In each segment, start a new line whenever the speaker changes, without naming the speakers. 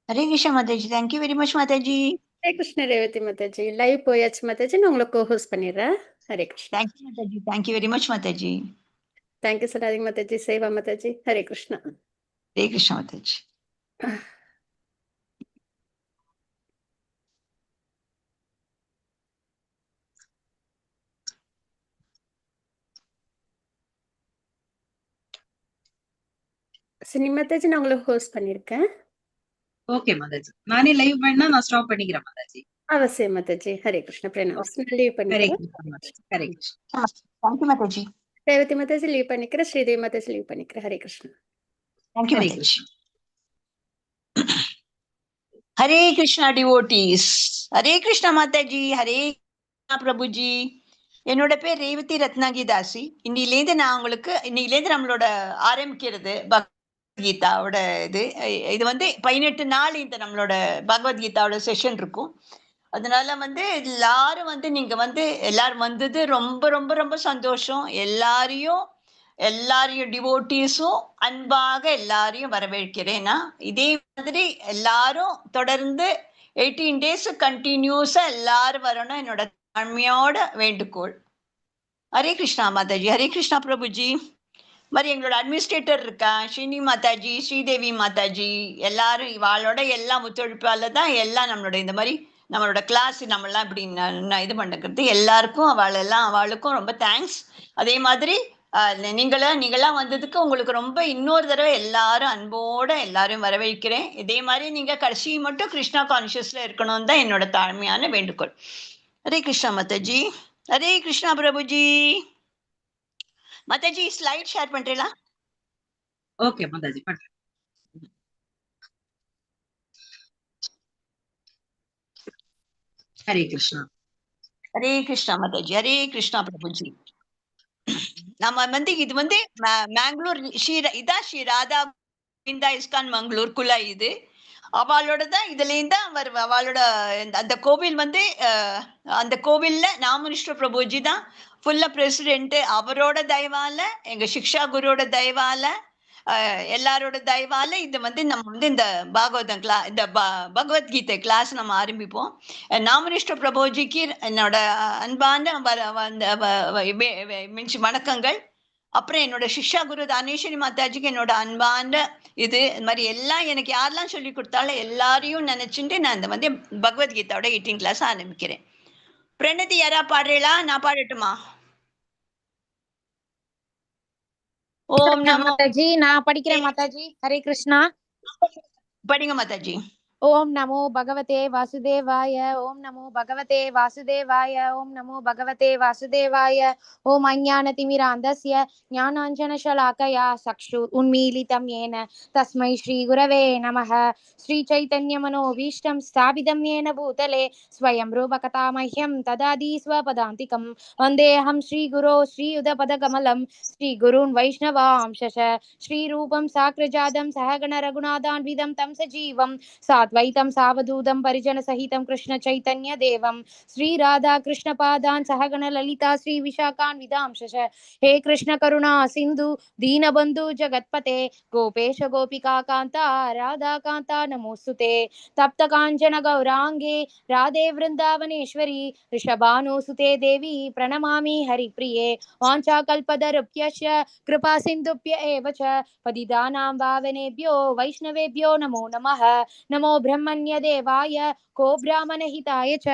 हरे कृष्ण माताजी. Thank you very much माताजी.
Hare Krishna Revathi Mataji. Live போயாச்சு மாதாஜி. நான் உங்களை கோஹோஸ்ட் பண்ணிடுறேன். ஹரே கிருஷ்ணா.
थैंक यू माताजी. थैंक यू वेरी मच माताजी.
தேங்க்யூ சொல்லாதீங்க மாதாஜி. சேவா மாதாஜி. ஹரே கிருஷ்ணா.
हरे कृष्ण माताजी.
சினி மாதாஜி, நான் உங்களை ஹோஸ்ட் பண்ணியிருக்கேன்.
ஓகே மாதாஜி. நானே லைவ் பண்ணா நான் ஸ்டாப் பண்ணிக்கிறேன் மாதாஜி.
அவசியம் மாதாஜி. ஹரே கிருஷ்ண பிரணாம். லீவ்
ஹரே
பண்ணிக்கிறேன்.
கிருஷ்ணா மாதாஜி. ஹரே கிருஷ்ணா.
थैंक यू माताजी.
ரேவதி மாதாஜி லீவ் பண்ணிக்கிறேன். ஸ்ரீதேவி மாதாஜி லீவ் பண்ணிக்கிறேன். ஹரே கிருஷ்ணா.
थैंक यू
ஹரே
माताजी.
கிருஷ்ணா.
हरे कृष्णा डिवोटीज. हरे कृष्णा माताजी. हरे कृष्णा प्रभु जी. என்னோட பேர் ரேவதி ரத்னாகி தாசி. இன்னிலேருந்து நான் உங்களுக்கு நம்மளோட ஆரம்பிக்கிறது பகவத்கீதாவோட இது வந்து 18 நாள் இந்த நம்மளோட பகவத்கீதாவோட செஷன் இருக்கும். அதனால எல்லாரும் நீங்க எல்லாரும் வந்தது ரொம்ப ரொம்ப ரொம்ப சந்தோஷம். எல்லாரையும் டிவோட்டீஸும் அன்பாக எல்லாரையும் வரவேற்கிறேன்னா, இதே மாதிரி எல்லாரும் தொடர்ந்து 18 டேஸ் கண்டினியூஸா எல்லாரும் வரணும் என்னோட தாழ்மையோட வேண்டுகோள். ஹரே கிருஷ்ணா மாதாஜி. ஹரே கிருஷ்ணா பிரபுஜி. மாதிரி எங்களோட அட்மினிஸ்ட்ரேட்டர் இருக்கா, ஸ்ரீனி மாதாஜி, ஸ்ரீதேவி மாதாஜி, எல்லாரும் இவாளோட எல்லா ஒத்துழைப்பால தான் எல்லாம் நம்மளோட இந்த மாதிரி நம்மளோட கிளாஸ் நம்மளாம் இப்படி இது பண்ணுறது. எல்லாருக்கும் அவளுக்கும் ரொம்ப தேங்க்ஸ். அதே மாதிரி நீங்களாம் வந்ததுக்கு உங்களுக்கு ரொம்ப இன்னொரு தடவை எல்லாரும் அன்போட எல்லாரும் வரவேற்கிறேன். இதே மாதிரி நீங்க கடைசி மட்டும் கிருஷ்ணா கான்சியஸ்ல இருக்கணும் தான் என்னோட தாழ்மையான வேண்டுகோள். ஹரே கிருஷ்ணா மாதாஜி. ஹரே கிருஷ்ணா பிரபுஜி. மாதாஜி ஸ்லைட் ஷேர் பண்றீங்களா?
ஓகே மாதாஜி பண்றேன். ஹரே கிருஷ்ணா.
ஹரே கிருஷ்ணா மாதாஜி. ஹரே கிருஷ்ணா பிரபுஜி. நம்ம இது மேங்களூர் இதான் ஸ்ரீ ராதா கோவிந்தா இஸ்கான் மங்களூருக்குள்ள இது அவளோட தான். இதுலேயும் தான் அவளோட அந்த கோவில் அந்த கோவில்ல நாமனிஷ்ட பிரபுஜி தான் ஃபுல்லா பிரசிடென்ட். அவரோட தயவால, எங்க சிக்ஷா குருவோட தயவால, எல்லாரோட தயவால இது நம்ம இந்த பாகவதம் இந்த பகவத்கீதை கிளாஸ் நம்ம ஆரம்பிப்போம். நாமனிஷ்ட பிரபுஜிக்கு என்னோட அன்பான வணக்கங்கள். அப்புறம் என்னோட சிஷ்யா குரு தானேஸ்வரி மாதாஜிக்கு என்னோட அன்பான இது மாதிரி எல்லாம் எனக்கு யாரெல்லாம் சொல்லி கொடுத்தாலும் எல்லாரையும் நினைச்சுட்டு நான் இந்த பகவத்கீதாவோட 18 கிளாஸ் ஆரம்பிக்கிறேன். பிரணதி யாரா பாடுறீங்களா? நான் பாடட்டுமா? ஓம் நமோ
மாதாஜி. நான் படிக்கிறேன் மாதாஜி. ஹரே கிருஷ்ணா.
படிங்க மாதாஜி.
ஓம் நமோ பகவதே வாசுதேவாய. ஓம் நமோ பகவதே வாசுதேவாய. ஓம் நமோ பகவதே வாசுதேவாய. ஓம் அஞ்ஞானதிமிராந்தஸ்ய ஞானாஞ்சனசலாக்கயா சக்ஷு உன்மீலிதம் ஏன தஸ்மை ஸ்ரீ குரவே நமः. ஸ்ரீ சைத்தன்ய மனோபீஷ்டம் ஸ்தாபிதம் ஏன பூதலே ஸ்வயம் ரூபகதா மஹ்யம் ததாதி ஸ்வபதாந்திகம். வந்தேஹம் ஸ்ரீ குரோ ஸ்ரீயுதபதகமலம் ஸ்ரீ குருன் வைஷ்ணவாம்சஷ ஸ்ரீ ரூபம் சாக்ரஜாதம் சஹகண ரகுநாதான்விதம் தம் சஜீவம் साद्वैतं सावधूतं परिजन सहितं कृष्ण चैतन्य देवं श्री राधा कृष्ण पादान् सहगण ललिता श्री विशाखान् विदांशश. हे कृष्ण करुणा सिंधु दीनबंधु जगत्पते गोपेश गोपिका कांता राधा कांता नमोस्तुते. तप्त कांचन गौरांगे राधे वृंदावनेश्वरी ऋषभानुसुते देवी प्रणमामि हरिप्रिये. वाञ्छाकल्पतरुभ्यश्च कृपा सिन्धुभ्य एव च पतितानां पावनेभ्यो वैष्णवेभ्यो नमो नमः. नमो ब्रह्मण्य देवाय को ब्राह्मणहिताय च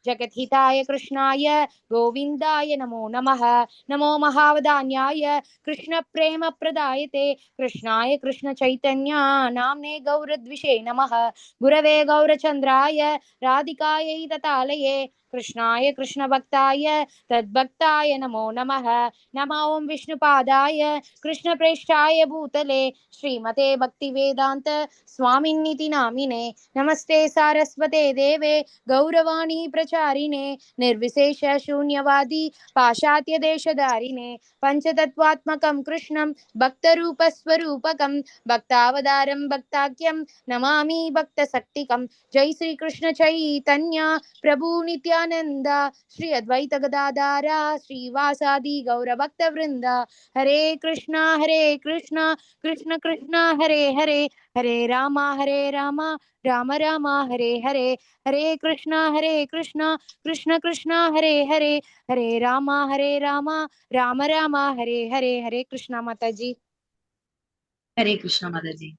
जगद्हिताय कृष्णाय गोविन्दाय नमो नमः. नमो महावदान्याय कृष्ण प्रेम प्रदायते कृष्णाय कृष्ण चैतन्य नाम्ने गौरद्विषे नमः. गुरवे गौरचन्द्राय राधिकायै ततालये कृष्णाय कृष्ण भक्ताय तद्भक्ताय नमो नमः. नमो ओं विष्णुपादाय कृष्ण प्रेष्ठाय भूतले श्रीमते भक्तिवेदांत स्वामिन्निति नामिने. नमस्ते सारस्वते देवे गौरवाणी प्रचारिणे निर्विशेष शून्यवादी पाशात्य देशधारिणे पंचतत्वात्मकं कृष्णं भक्तरूपस्वरूपकं भक्तावतारं भक्ताख्यं नमामि भक्तशक्तिकं. जय श्री कृष्ण चैतन्य प्रभु नित्यानंद श्री अद्वैत गदाधर श्रीवासादि गौर भक्त वृंद. हरे कृष्णा कृष्ण कृष्ण हरे हरे हरे रामा ராம ராமா ஹரே ஹரே, ஹரே கிருஷ்ணா கிருஷ்ண கிருஷ்ணா ஹரே ஹரே, ஹரே ராமா ராம ராமா ஹரே ஹரே. ஹரே கிருஷ்ணா மாதாஜி.
ஹரே கிருஷ்ணா மாதாஜி.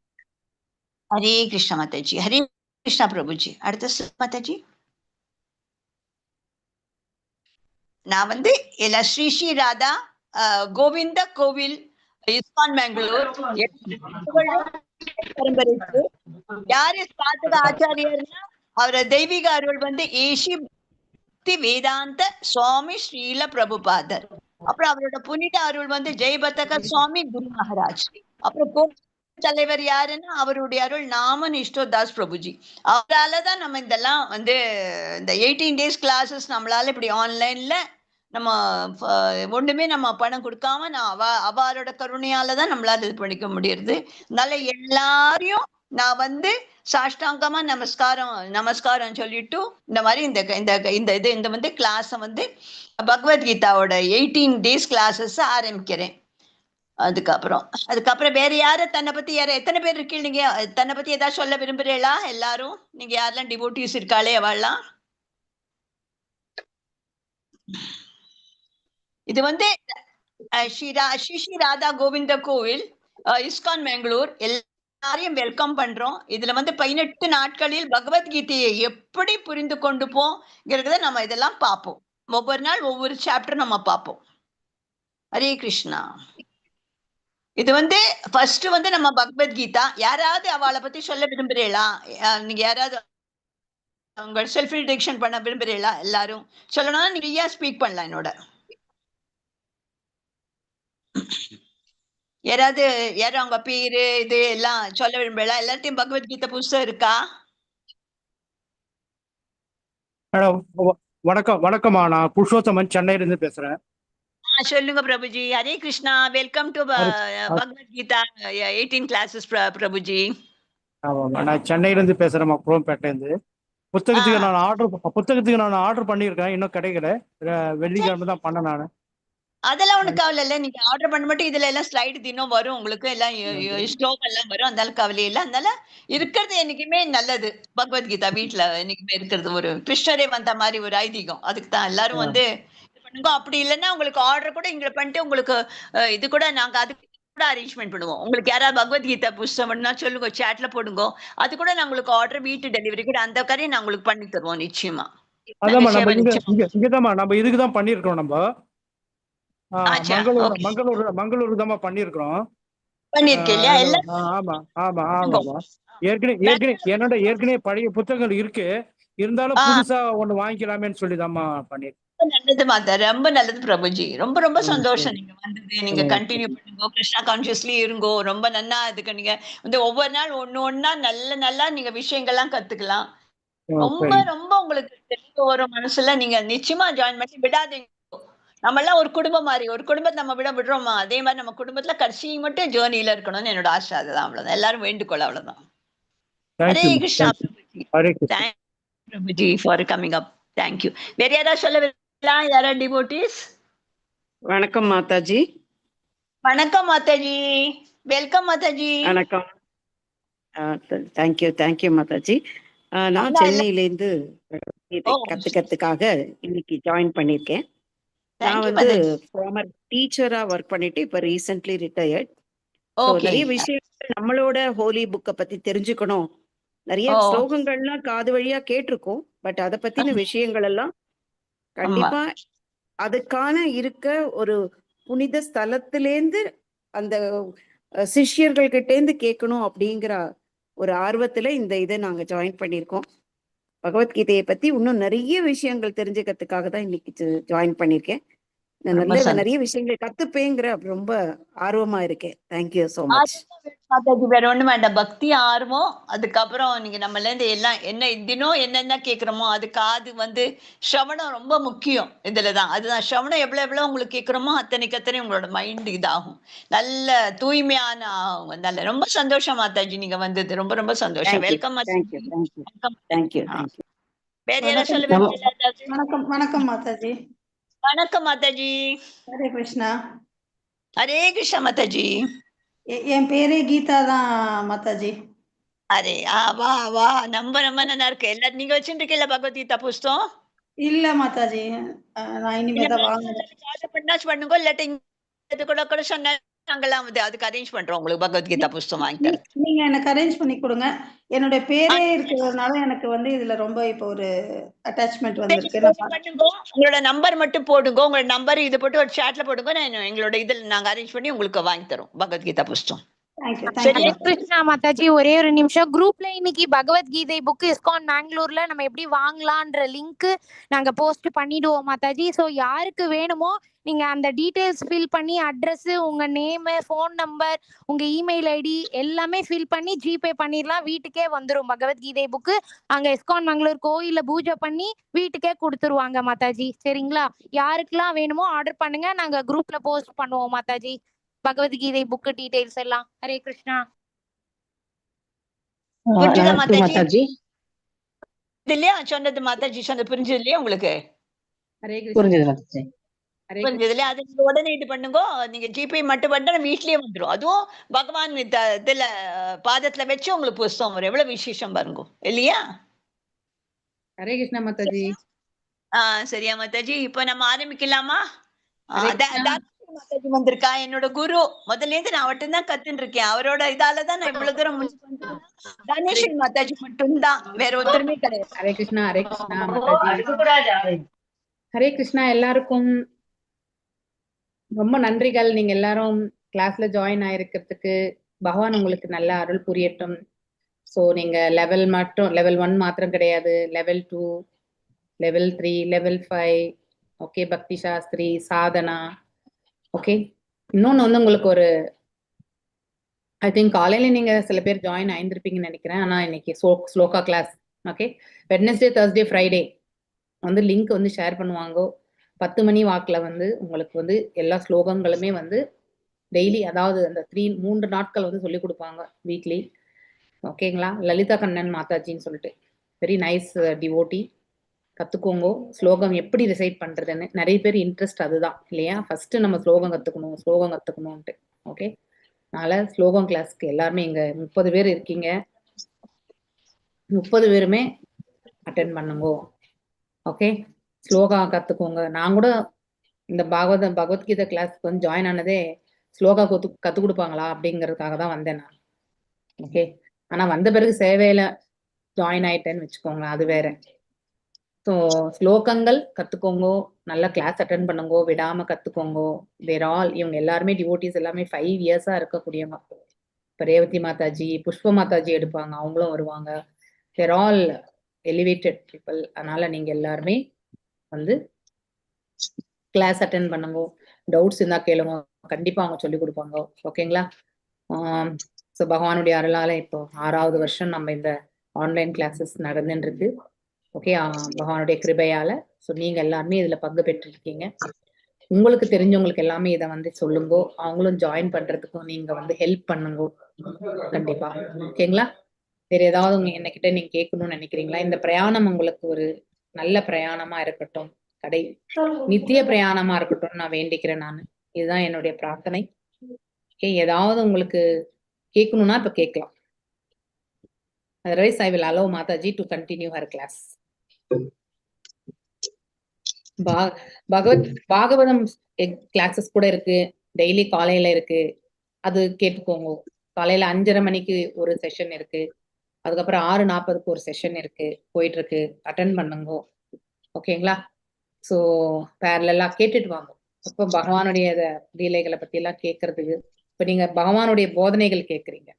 ஹரே கிருஷ்ணா மாதாஜி. ஹரே கிருஷ்ணா பிரபுஜி. அடுத்த மாதாஜி. நான் வந்து இல்ல ஸ்ரீ ஸ்ரீ ராதா கோவிந்த கோவில் இஸ்கான் பெங்களூர் பரம்பரைக்கு யாரு ஸ்தாபக ஆச்சாரியர்னா அவர தெய்வீக அருள் வந்து ஏஷி பக்தி வேதாந்த சுவாமி ஸ்ரீல பிரபுபாதர். அப்புறம் அவரோட புனித அருள் வந்து ஜெயபத்தக சுவாமி குரு மகாராஜ். அப்புறம் தலைவர் யாருன்னா அவருடைய அருள் நாம நிஷ்டோ தாஸ் பிரபுஜி. அவராலதான் நம்ம இதெல்லாம் வந்து இந்த 18 days கிளாஸஸ் நம்மளால இப்படி ஆன்லைன்ல நம்ம ஒண்ணுமே நம்ம பணம் கொடுக்காம நான் அவரோட கருணையாலதான் நம்மளால இது பண்ணிக்க முடியுது. அதனால எல்லாரையும் நான் வந்து சாஷ்டாங்கமா நமஸ்காரம் சொல்லிட்டு இந்த மாதிரி இந்த வந்து கிளாஸ வந்து பகவத்கீதாவோட 18 days கிளாஸஸ் ஆரம்பிக்கிறேன். அதுக்கப்புறம் வேற யாரு தன்னை பத்தி எத்தனை பேர் இருக்கீங்க? நீங்க தன்னை பத்தி ஏதாவது சொல்ல விரும்புறீங்களா? எல்லாரும் நீங்க யாரெல்லாம் டிவோட்டிஸ் இருக்காளே அவள்லாம். இது வந்து ஸ்ரீ ராதா கோவிந்த கோவில் இஸ்கான் பெங்களூர் எல்லாரையும் வெல்கம் பண்றோம். இதுல வந்து 18 நாட்களில் பகவத்கீதையை எப்படி புரிந்து கொண்டு போங்கிறத நம்ம இதெல்லாம் பார்ப்போம். ஒவ்வொரு நாள் ஒவ்வொரு சாப்டர் நம்ம பார்ப்போம். ஹரே கிருஷ்ணா. இது வந்து ஃபர்ஸ்ட் வந்து நம்ம பகவத்கீதா. யாராவது அவளை பத்தி சொல்ல விரும்புறீங்களா? நீங்க யாராவது உங்க செல்ஃப் இன்ட்ரடக்ஷன் பண்ண விரும்புறீங்களா? எல்லாரும் சொல்லணும்னா நீங்க ஸ்பீக் பண்ணலாம். என்னோட யாராவது அவங்க பேரு இது எல்லாம் சொல்ல விரும்புறீங்களா? எல்லாத்தையும் பகவத்கீதை புஸ்தகம் இருக்கா?
மேடம் வணக்கம்மா. நான் புருஷோத்தமன் சென்னையில இருந்து பேசுறேன்.
சொல்லுங்க Prabhuji. Hare Krishna. Welcome to Bhagavad Gita 18 classes Prabhuji.
ஆமாம்மா, நான் சென்னையில இருந்து பேசுறேன், குரோம்பேட்டையில இருந்து. புத்தகத்துக்கு நான் ஆர்டர் பண்ணியிருக்கேன், இன்னும் கிடைக்கல. வெள்ளிக்கிழமை தான் பண்ண நான்.
அதெல்லாம் ஒண்ணு கவலை இல்ல. நீங்க ஆர்டர் பண்ண மட்டும் இதுல எல்லாம் ஸ்லைடு தினம் வரும் உங்களுக்கு. எல்லாம் ஸ்டோக் எல்லாம் வரும். அதனால கவலை இல்லை. அதனால இருக்கிறது என்னைக்குமே நல்லது. பகவத்கீதா வீட்டுல என்னைக்குமே இருக்கிறது ஒரு கிருஷ்ணரே வந்த மாதிரி ஒரு ஐதீகம். அதுக்கு தான் எல்லாரும் வந்து பண்ணுங்க. அப்படி இல்லைன்னா உங்களுக்கு ஆர்டர் கூட இங்க பண்ணிட்டு உங்களுக்கு இது கூட நாங்க அதுக்கு கூட அரேஞ்ச்மெண்ட் பண்ணுவோம். உங்களுக்கு யாராவது பகவத்கீதா புஸ்தகம்னா சொல்லுங்க, சேட்ல போடுங்க. அது கூட நான் உங்களுக்கு ஆர்டர் வீட்டு டெலிவரி கூட அந்த காரியம் நான் உங்களுக்கு பண்ணி தருவோம் நிச்சயமா.
அதாம்மா, நம்ம இதுக்குதான் பண்ணிருக்கோம். நம்ம மங்களூர் தான் பண்ணிருக்கோம். ஏற்கனவே பழைய புத்தகங்கள் இருக்கு, இருந்தாலும் புதுசா ஒண்ணு வாங்கிக்கலாமேன்னு சொல்லிதாம்மா பண்ணிருக்கோம்.
நல்லது மாதா, ரொம்ப நல்லது பிரபுஜி. ரொம்ப ரொம்ப சந்தோஷம் நீங்க வந்தது. நீங்க கண்டினியூ பண்ணுங்க, கிருஷ்ணா கான்சியஸ்லி இருங்கோ. ரொம்ப நன்னா இதுக்கு நீங்க வந்து ஒவ்வொரு நாள் ஒண்ணா நல்லா நீங்க விஷயங்கள்லாம் கத்துக்கலாம். ரொம்ப ரொம்ப உங்களுக்கு தெளிவு வரும் மனசுல. நீங்க நிச்சயமா ஜாயின் பண்ணி விடாதீங்க. நம்ம எல்லாம் ஒரு குடும்பம் மாதிரி, ஒரு குடும்பத்தை நம்ம விடுறோமா, அதே மாதிரி நம்ம குடும்பத்துல கடைசி மட்டும் ஜேர்னில இருக்கணும்னு என்னோட ஆசை. அதுதான், அவ்வளவுதான். எல்லாரும் வேண்டுகோள், அவ்வளவுதான். Hare Krishna Prabhuji for coming up. Thank you. வேற யாராவது சொல்ல யாரா டிவோட்டிஸ்?
வணக்கம் மாதாஜி.
வணக்கம் மாதாஜி. வெல்கம் மாதாஜி.
வணக்கம். தேங்க்யூ மாதாஜி. நான் சென்னையிலேருந்து கத்துக்கிறதுக்காக இன்னைக்கு ஜாயின் பண்ணிருக்கேன். நான் வந்து ஃபார்மர் டீச்சரா ஒர்க் பண்ணிட்டு இப்ப ரீசென்ட்லி ரிட்டையர்ட். நிறைய விஷயம் நம்மளோட ஹோலி புக்கை பத்தி தெரிஞ்சுக்கணும். நிறைய ஸ்லோகங்கள்லாம் காது வழியா கேட்டிருக்கோம். பட் அதை பத்தின விஷயங்கள் எல்லாம் கண்டிப்பா அதுக்கான இருக்க ஒரு புனித ஸ்தலத்திலேந்து அந்த சிஷ்யர்கள் கிட்ட இருந்து கேட்கணும் அப்படிங்கிற ஒரு ஆர்வத்துல இந்த இதை நாங்க ஜாயின் பண்ணியிருக்கோம். பகவத்கீதையை பத்தி இன்னும் நிறைய விஷயங்கள் தெரிஞ்சுக்கிறதுக்காக தான் இன்னைக்கு ஜாயின் பண்ணிருக்கேன். நிறைய விஷயங்கள் கத்துப்பேங்கிற ரொம்ப ஆர்வமா இருக்கேன். Thank you so much.
வேற ஒண்ணும் வேண்டாம், பக்தி ஆர்வம். அதுக்கப்புறம் நீங்க நம்மள இருந்து எல்லாம் என்ன தினம் என்னென்ன கேட்கிறோமோ அதுக்கு அது வந்து சிரவணம் ரொம்ப முக்கியம் இதுலதான். அதுதான் சிரவணம். எவ்வளவு உங்களுக்கு கேட்கிறோமோ அத்தனை உங்களோட மைண்ட் இதாகும், நல்ல தூய்மையான ஆகும். நல்ல ரொம்ப சந்தோஷம் மாதாஜி நீங்க வந்தது. ரொம்ப ரொம்ப சந்தோஷம். வெல்கம்.
தேங்க்யூ.
வேற யாராவது சொல்லுங்க?
வணக்கம் மாதாஜி.
வணக்கம் மாதாஜி.
ஹரே கிருஷ்ணா.
ஹரே கிருஷ்ணா மாதாஜி.
என் பேரே கீதா தான் மாதாஜி.
அரே வா வா நம்ம ரொம்ப நல்லா இருக்கு. எல்லாரும் நீங்க வச்சுருக்கீல்ல பகவத்கீதா புஸ்தகம்?
இல்ல மாதாஜி. நான் இனிமே
இல்ல
தான்
மேம்
வாங்கணும்.
ஆர்டர் பண்ணாச்சு பண்ணுங்க. இல்லாட்டி இது கூட கூட சொன்னா நாங்கலாம் வந்து அதுக்கு அரேஞ்ச் பண்றோம் உங்களுக்கு பகவத்கீதா புஸ்தகம் வாங்கி தரது.
நீங்க எனக்கு அரேஞ்ச் பண்ணி கொடுங்க. என்னுடைய பேரே இருக்கிறதுனால எனக்கு வந்து இதுல ரொம்ப இப்போ ஒரு அட்டாச்மெண்ட் வந்திருக்கு. நான்
பண்ணுங்க. உங்களோட நம்பர் மட்டும் போடுங்க. உங்களோட நம்பர் இது போட்டு ஒரு சாட்ல போடுங்க. நான் எங்களோட இதுல நாங்க அரேஞ்ச் பண்ணி உங்களுக்கு வாங்கி தரோம் பகவத்கீதா புஸ்தகம்.
தேங்க்யூ
சரி.
தேங்க்யூ.
ஹரே கிருஷ்ணா மாதாஜி, ஒரே ஒரு நிமிஷம். குரூப்ல இன்னைக்கு பகவத்கீதை புக் இஸ்கான் மேங்களூர்ல நம்ம எப்படி வாங்கலான்ற லிங்க் நாங்க போஸ்ட் பண்ணிடுவோம் மாதாஜி. ஸோ யாருக்கு வேணுமோ நீங்க அந்த டீடைல்ஸ் ஃபில் பண்ணி அட்ரஸ், உங்க நேம், ஃபோன் நம்பர், உங்க இமெயில் ஐடி எல்லாமே ஃபில் பண்ணி ஜிபே பண்ணிடலாம். வீட்டுக்கே வந்துடும் பகவத்கீதை புக்கு. அங்க இஸ்கான் மேங்களூர் கோயில்ல பூஜை பண்ணி வீட்டுக்கே கொடுத்துருவாங்க மாதாஜி. சரிங்களா? யாருக்கெல்லாம் வேணுமோ ஆர்டர் பண்ணுங்க. நாங்க குரூப்ல போஸ்ட் பண்ணுவோம் மாதாஜி பகவத்கீதை புக் டீடைல்ஸ் எல்லாம். ஹரே கிருஷ்ணா.
புரிஞ்சுதா
நமஸ்தே
மாதாஜி?
மாதாஜி.
இது இல்லையா சொன்னது மாதாஜி சொன்னது புரிஞ்சது இல்லையா உங்களுக்கு?
ஹரே கிருஷ்ணா.
புரிஞ்சது மாதாஜி.
ஹரே
புரிஞ்சது இல்லையா? அது நீங்க உடனே இது பண்ணுங்க. நீங்க ஜிபே மட்டும் பண்ணா வீட்லயே வந்துடும். அதுவும் பகவான் இதுல பாதத்துல வச்சு உங்களுக்கு புஸ்தகம் வரும். எவ்வளவு விசேஷம் பாருங்க இல்லையா?
ஹரே கிருஷ்ணா மாதாஜி.
சரியா மாதாஜி? இப்ப நம்ம ஆரம்பிக்கலாமா?
ஹரே கிருஷ்ணா.
மாதாஜி வந்திருக்கா என்னோட குரு. முதல்ல இருந்து நான் அவட்ட தான் கத்துன்னு இருக்கேன். அவரோட இதாலதான் நான் இவ்வளவு தூரம் முடிச்சு கணேசன் மாதாஜி மட்டும்தான், வேற ஒருத்தருமே கிடையாது.
ஹரே கிருஷ்ணா. ஹரே கிருஷ்ணா மாதாஜி. ஹரே கிருஷ்ணா. எல்லாருக்கும் ரொம்ப நன்றிகள். நீங்க எல்லாரும் கிளாஸ்ல ஜாயின் ஆயிருக்கிறதுக்கு. பகவான் உங்களுக்கு நல்ல அருள் புரியட்டும். ஸோ நீங்க லெவல் 1 மாத்திரம் கிடையாது, லெவல் 2, லெவல் 3, லெவல் 5, ஓகே, பக்தி சாஸ்திரி, சாதனா, ஓகே. இன்னொன்னு வந்து உங்களுக்கு ஒரு ஐ திங்க் காலையில நீங்க சில பேர் ஜாயின் ஆயிருந்திருப்பீங்கன்னு நினைக்கிறேன். ஆனா இன்னைக்கு shloka class, okay. Wednesday, Thursday, Friday வந்து லிங்க் வந்து ஷேர் பண்ணுவாங்க. 10 மணி வாக்கில் வந்து உங்களுக்கு வந்து எல்லா ஸ்லோகங்களுமே வந்து டெய்லி, அதாவது அந்த 3 நாட்கள் வந்து சொல்லி கொடுப்பாங்க வீக்லி, ஓகேங்களா. லலிதா கண்ணன் மாதாஜின்னு சொல்லிட்டு வெரி நைஸ் டிவோட்டி. கற்றுக்கோங்க ஸ்லோகம் எப்படி ரிசைட் பண்ணுறதுன்னு. நிறைய பேர் இன்ட்ரெஸ்ட் அதுதான் இல்லையா? ஃபஸ்ட்டு நம்ம ஸ்லோகம் கற்றுக்கணும்ன்ட்டு, ஓகே. அதனால் ஸ்லோகம் கிளாஸ்க்கு எல்லாருமே இங்கே 30 பேர் இருக்கீங்க. 30 பேருமே அட்டென்ட் பண்ணுங்க, ஓகே. ஸ்லோகா கற்றுக்கோங்க. நான் கூட இந்த பகவத்கீதை கிளாஸ்க்கு வந்து ஜாயின் ஆனதே ஸ்லோகா கற்றுக் கொடுப்பாங்களா அப்படிங்கிறதுக்காக தான் வந்தேன் நான், ஓகே. ஆனால் வந்த பிறகு சேவையில் ஜாயின் ஆயிட்டேன்னு வச்சுக்கோங்க, அது வேற. ஸோ ஸ்லோகங்கள் கற்றுக்கோங்க, நல்ல கிளாஸ் அட்டென்ட் பண்ணுங்க, விடாமல் கற்றுக்கோங்க. தேர் ஆல் இவங்க எல்லாருமே டிவோட்டிஸ், எல்லாமே 5 இயர்ஸாக இருக்கக்கூடியவங்க. இப்போ ரேவதி மாதாஜி, புஷ்ப மாதாஜி எடுப்பாங்க, அவங்களும் வருவாங்க. தேர் ஆல் எலிவேட்டட் பீப்புள். அதனால நீங்கள் எல்லாருமே வந்து கிளாஸ் அட்டென்ட் பண்ணுங்க. டவுட்ஸ் இருந்தால் கேளுங்க, கண்டிப்பாக அவங்க சொல்லி கொடுப்பாங்க, ஓகேங்களா. ஸோ பகவானுடைய அருளால் இப்போ 6வது வருஷம் நம்ம இந்த ஆன்லைன் கிளாஸஸ் நடந்துருக்கு, ஓகே. பகவானுடைய கிருபையால். ஸோ நீங்கள் எல்லாருமே இதில் பங்கு பெற்றிருக்கீங்க. உங்களுக்கு தெரிஞ்சவங்களுக்கு எல்லாமே இதை வந்து சொல்லுங்க, அவங்களும் ஜாயின் பண்ணுறதுக்கும் நீங்கள் வந்து ஹெல்ப் பண்ணுங்க கண்டிப்பாக, ஓகேங்களா. வேறு ஏதாவது என்னக்கிட்ட நீங்கள் கேட்கணும்னு நினைக்கிறீங்களா? இந்த பிரயாணம் உங்களுக்கு ஒரு நல்ல பிரயாணமாக இருக்கட்டும், நித்திய பிரயாணமா இருக்கட்டும் நான் வேண்டிக்கிறேன். நான் இதுதான் என்னுடைய பிரார்த்தனை. ஓகே, ஏதாவது உங்களுக்கு கேட்கணும்னா இப்ப கேட்கலாம். Otherwise, I will allow Mataji to continue her class. Bhagavatam classes கூட இருக்கு, டெய்லி காலையில இருக்கு, அது கேட்டுக்கோங்க. காலையில 5:30 மணிக்கு ஒரு செஷன் இருக்கு, அதுக்கப்புறம் 6:40க்கு ஒரு செஷன் இருக்கு, போயிட்டு இருக்கு, அட்டென்ட் பண்ணுங்க, ஓகேங்களா. ஸோ பேரலெல்லாம் கேட்டுட்டு வாங்க. இப்போ பகவானுடைய லீலைகளை பத்தி எல்லாம் கேட்கறதுக்கு, இப்போ நீங்க பகவானுடைய போதனைகள் கேட்குறீங்க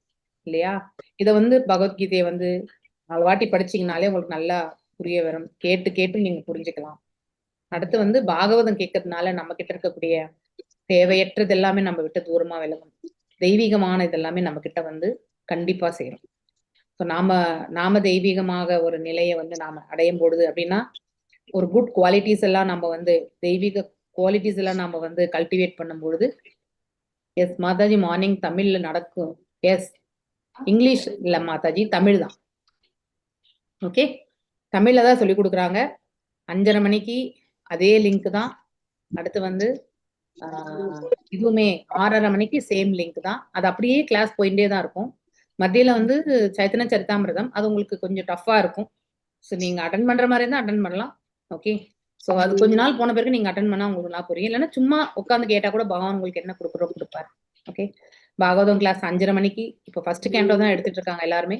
இல்லையா? இதை வந்து பகவத்கீதையை வந்து 4 வாட்டி படிச்சீங்கனாலே உங்களுக்கு நல்லா புரிய வரும். கேட்டு நீங்க புரிஞ்சுக்கலாம். அடுத்து வந்து பாகவதம் கேட்கறதுனால நம்ம கிட்ட இருக்கக்கூடிய தேவையற்றது எல்லாமே நம்ம விட்டு தூரமா விலகும். தெய்வீகமான இதெல்லாமே நம்ம கிட்ட வந்து கண்டிப்பா சேரும். ஸோ நாம தெய்வீகமாக ஒரு நிலையை வந்து நாம அடையும் பொழுது அப்படின்னா, ஒரு குட் குவாலிட்டிஸ் எல்லாம் நம்ம வந்து தெய்வீக குவாலிட்டிஸ் எல்லாம் நம்ம வந்து கல்டிவேட் பண்ணும் பொழுது, எஸ் மாதாஜி மார்னிங் தமிழ்ல நடக்கும். எஸ் இங்கிலீஷ் இல்ல மாதாஜி, தமிழ் தான், ஓகே. தமிழ்ல தான் சொல்லி கொடுக்குறாங்க. 5:30 மணிக்கு அதே லிங்க் தான். அடுத்து வந்து இதுவுமே 6:30 மணிக்கு சேம் லிங்க் தான். அது அப்படியே கிளாஸ் போயிட்டே தான் இருக்கும். மத்தியில வந்து சைத்தன்ய சரிதாமிரதம் அது உங்களுக்கு கொஞ்சம் டஃப்பா இருக்கும். ஸோ நீங்க அட்டன் பண்ற மாதிரி இருந்தா அட்டன் பண்ணலாம். ஓகே. ஸோ அது கொஞ்ச நாள் போன பிறகு நீங்க அட்டன் பண்ணா உங்களுக்கு நல்லா புரியும். இல்லைன்னா சும்மா உட்காந்து கேட்டா கூட பகவான் உங்களுக்கு என்ன கொடுக்குறோம் கொடுப்பாரு. ஓகே. பாகவதம் கிளாஸ் 5:30 மணிக்கு இப்போ ஃபர்ஸ்ட் கேண்டோ தான் எடுத்துட்டு இருக்காங்க எல்லாருமே.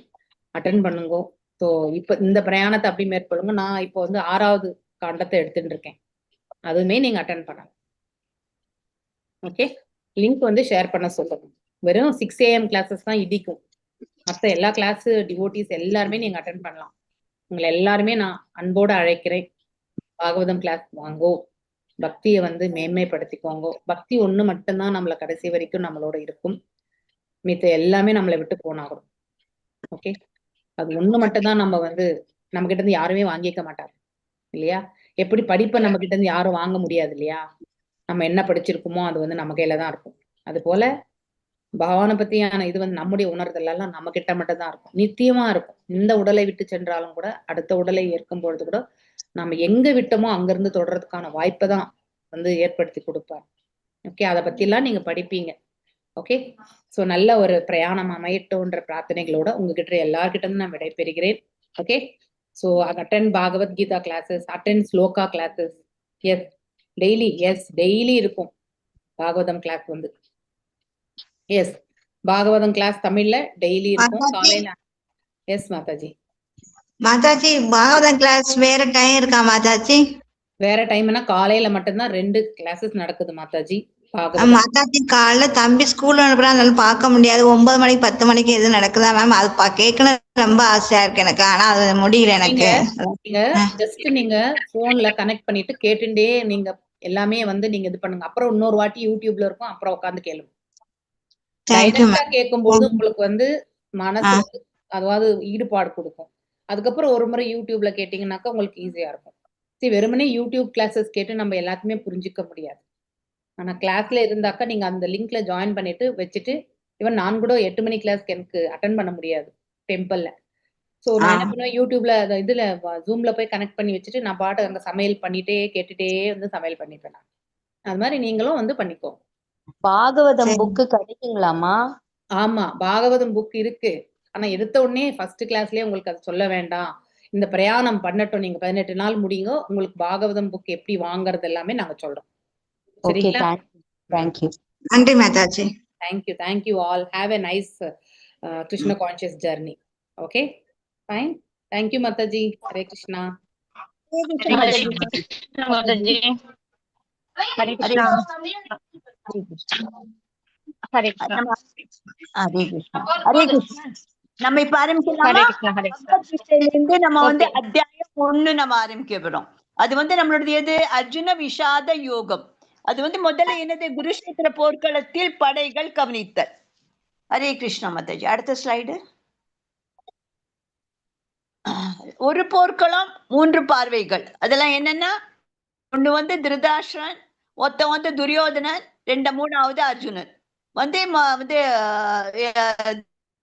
அட்டன் பண்ணுங்க. ஸோ இப்போ இந்த பிரயாணத்தை அப்படி மேற்கொள்ளுங்க. நான் இப்போ வந்து 6வது காண்டத்தை எடுத்துட்டு இருக்கேன். அதுவுமே நீங்க அட்டன் பண்ணலாம். ஓகே. லிங்க் வந்து ஷேர் பண்ண சொல்லுங்க. வெறும் 6 AM கிளாஸஸ் தான் இடிக்கும். மற்ற எல்லா கிளாஸ் டிவோட்டிஸ் எல்லாருமே நீங்க அட்டன் பண்ணலாம். உங்களை எல்லாருமே நான் அன்போடு அழைக்கிறேன். பாகவதம் கிளாஸ் வாங்கோ, பக்தியை வந்து மேன்மைப்படுத்திக்கோங்க. பக்தி ஒண்ணு மட்டும்தான் நம்மள கடைசி வரைக்கும் நம்மளோட இருக்கும். மித்த எல்லாமே நம்மளை விட்டு போனாகும். ஓகே. அது ஒண்ணு மட்டும்தான் நம்ம வந்து நம்ம கிட்ட இருந்து யாருமே வாங்கிக்க மாட்டாங்க இல்லையா? எப்படி படிப்பை நம்ம கிட்ட இருந்து யாரும் வாங்க முடியாது இல்லையா? நம்ம என்ன படிச்சிருக்கோமோ அது வந்து நம்ம கையில தான் இருக்கும். அது போல பகவானை பத்தியான இது வந்து நம்முடைய உணர்தல் எல்லாம் நம்ம கிட்ட மட்டும் தான் இருக்கும், நித்தியமா இருக்கும். இந்த உடலை விட்டு சென்றாலும் கூட அடுத்த உடலை ஏற்கும் பொழுது கூட நம்ம எங்க விட்டோமோ அங்கிருந்து தொடர்றதுக்கான வாய்ப்பை தான் வந்து ஏற்படுத்தி கொடுப்பார். ஓகே. அதை பத்தி எல்லாம் நீங்க படிப்பீங்க. ஓகே. ஸோ நல்ல ஒரு பிரயாணம் அமையட்டும்ன்ற பிரார்த்தனைகளோட உங்ககிட்ட எல்லார்கிட்ட இருந்து நான் விடைபெறுகிறேன். Okay. So attend Bhagavad Gita classes, attend shloka classes. Yes daily இருக்கும் பாகவதம் கிளாஸ் வந்து. எஸ் பாகவதம் கிளாஸ் தமிழ்ல டெய்லி இருக்கும் காலையில. எஸ் மாதாஜி.
மாதாஜி பாகவதம் கிளாஸ் வேற டைம் இருக்கா மாதாஜி?
வேற டைம்னா காலையில மட்டும்தான் 2 கிளாஸஸ் நடக்குது மாதாஜி.
மாதாஜி காலைல தம்பி ஸ்கூல்ல அனுப்புறா, அதனால பார்க்க முடியாது. 9 மணிக்கு 10 மணிக்கு எது நடக்குதா மேம்? அது கேட்கணும் ரொம்ப ஆசையா இருக்கு எனக்கு. ஆனா அது முடியல எனக்கு.
நீங்க ஜஸ்ட் நீங்க போன்ல கனெக்ட் பண்ணிட்டு கேட்டுட்டே நீங்க எல்லாமே வந்து நீங்க இது பண்ணுங்க. அப்புறம் இன்னொரு வாட்டி யூடியூப்ல இருக்கும், அப்புறம் உட்காந்து கேளுங்க. டைரக்டா கேட்கும்போது உங்களுக்கு வந்து மனசு அதாவது ஈடுபாடு கொடுக்கும். அதுக்கப்புறம் ஒரு முறை யூடியூப்ல கேட்டீங்கன்னாக்கா உங்களுக்கு ஈஸியா இருக்கும். சரி, வெறுமனே யூடியூப் கிளாஸஸ் கேட்டு நம்ம எல்லாத்தையுமே புரிஞ்சுக்க முடியாது. ஆனா கிளாஸ்ல இருந்தாக்கா நீங்க அந்த லிங்க்ல ஜாயின் பண்ணிட்டு வச்சுட்டு, ஈவன் நான் கூட 8 மணி கிளாஸ்க்கு எனக்கு அட்டன் பண்ண முடியாது டெம்பிள்ல. ஸோ நான் என்ன பண்ணுவேன், யூடியூப்ல இதுல ஜூம்ல போய் கனெக்ட் பண்ணி வச்சுட்டு நான் பாட்டு அங்க சமையல் பண்ணிட்டே கேட்டுட்டே வந்து சமையல் பண்ணிப்பேன் நான். அது மாதிரி நீங்களும் வந்து பண்ணிக்கோ.
பாகவதம் புக்கு கிடைக்குங்களாமா?
ஆமா, பாகவதம் புக் இருக்கு. ஆனா எடுத்த உடனே ஃபர்ஸ்ட் கிளாஸ்லயே உங்களுக்கு அது சொல்ல வேண்டாம். இந்த பிரயாணம் பண்ணட்டும், நீங்க 18 நாள் முடியுங்க. உங்களுக்கு பாகவதம் புக் எப்படி வாங்குறது எல்லாமே நாங்க சொல்றோம். சரிங்களா?
தேங்க்யூ.
நன்றி Mataji.
Thank you all. Have a nice Krishna conscious journey. Okay, fine. Thank you Mataji. Hare Krishna.
Hare Krishna. நம்ம இப்ப ஆரம்பிக்கலாமா? நம்ம வந்து அத்தியாயம் 1 நம்ம ஆரம்பிக்க போறோம். அது வந்து நம்மளுடைய எது? அர்ஜுன விஷாத யோகம். அது வந்து முதல்ல என்னது? குருஷேத்திர போர்க்களத்தில் படைகள் கவனித்தல். ஹரே கிருஷ்ணா மாதாஜி. அடுத்த ஸ்லைடு. ஒரு போர்க்களம் 3 பார்வைகள். அதெல்லாம் என்னன்னா, ஒண்ணு வந்து திருதாஷ்டிரன், ஒருத்தன் வந்து துரியோதனன், 3வது அர்ஜுனன். வந்து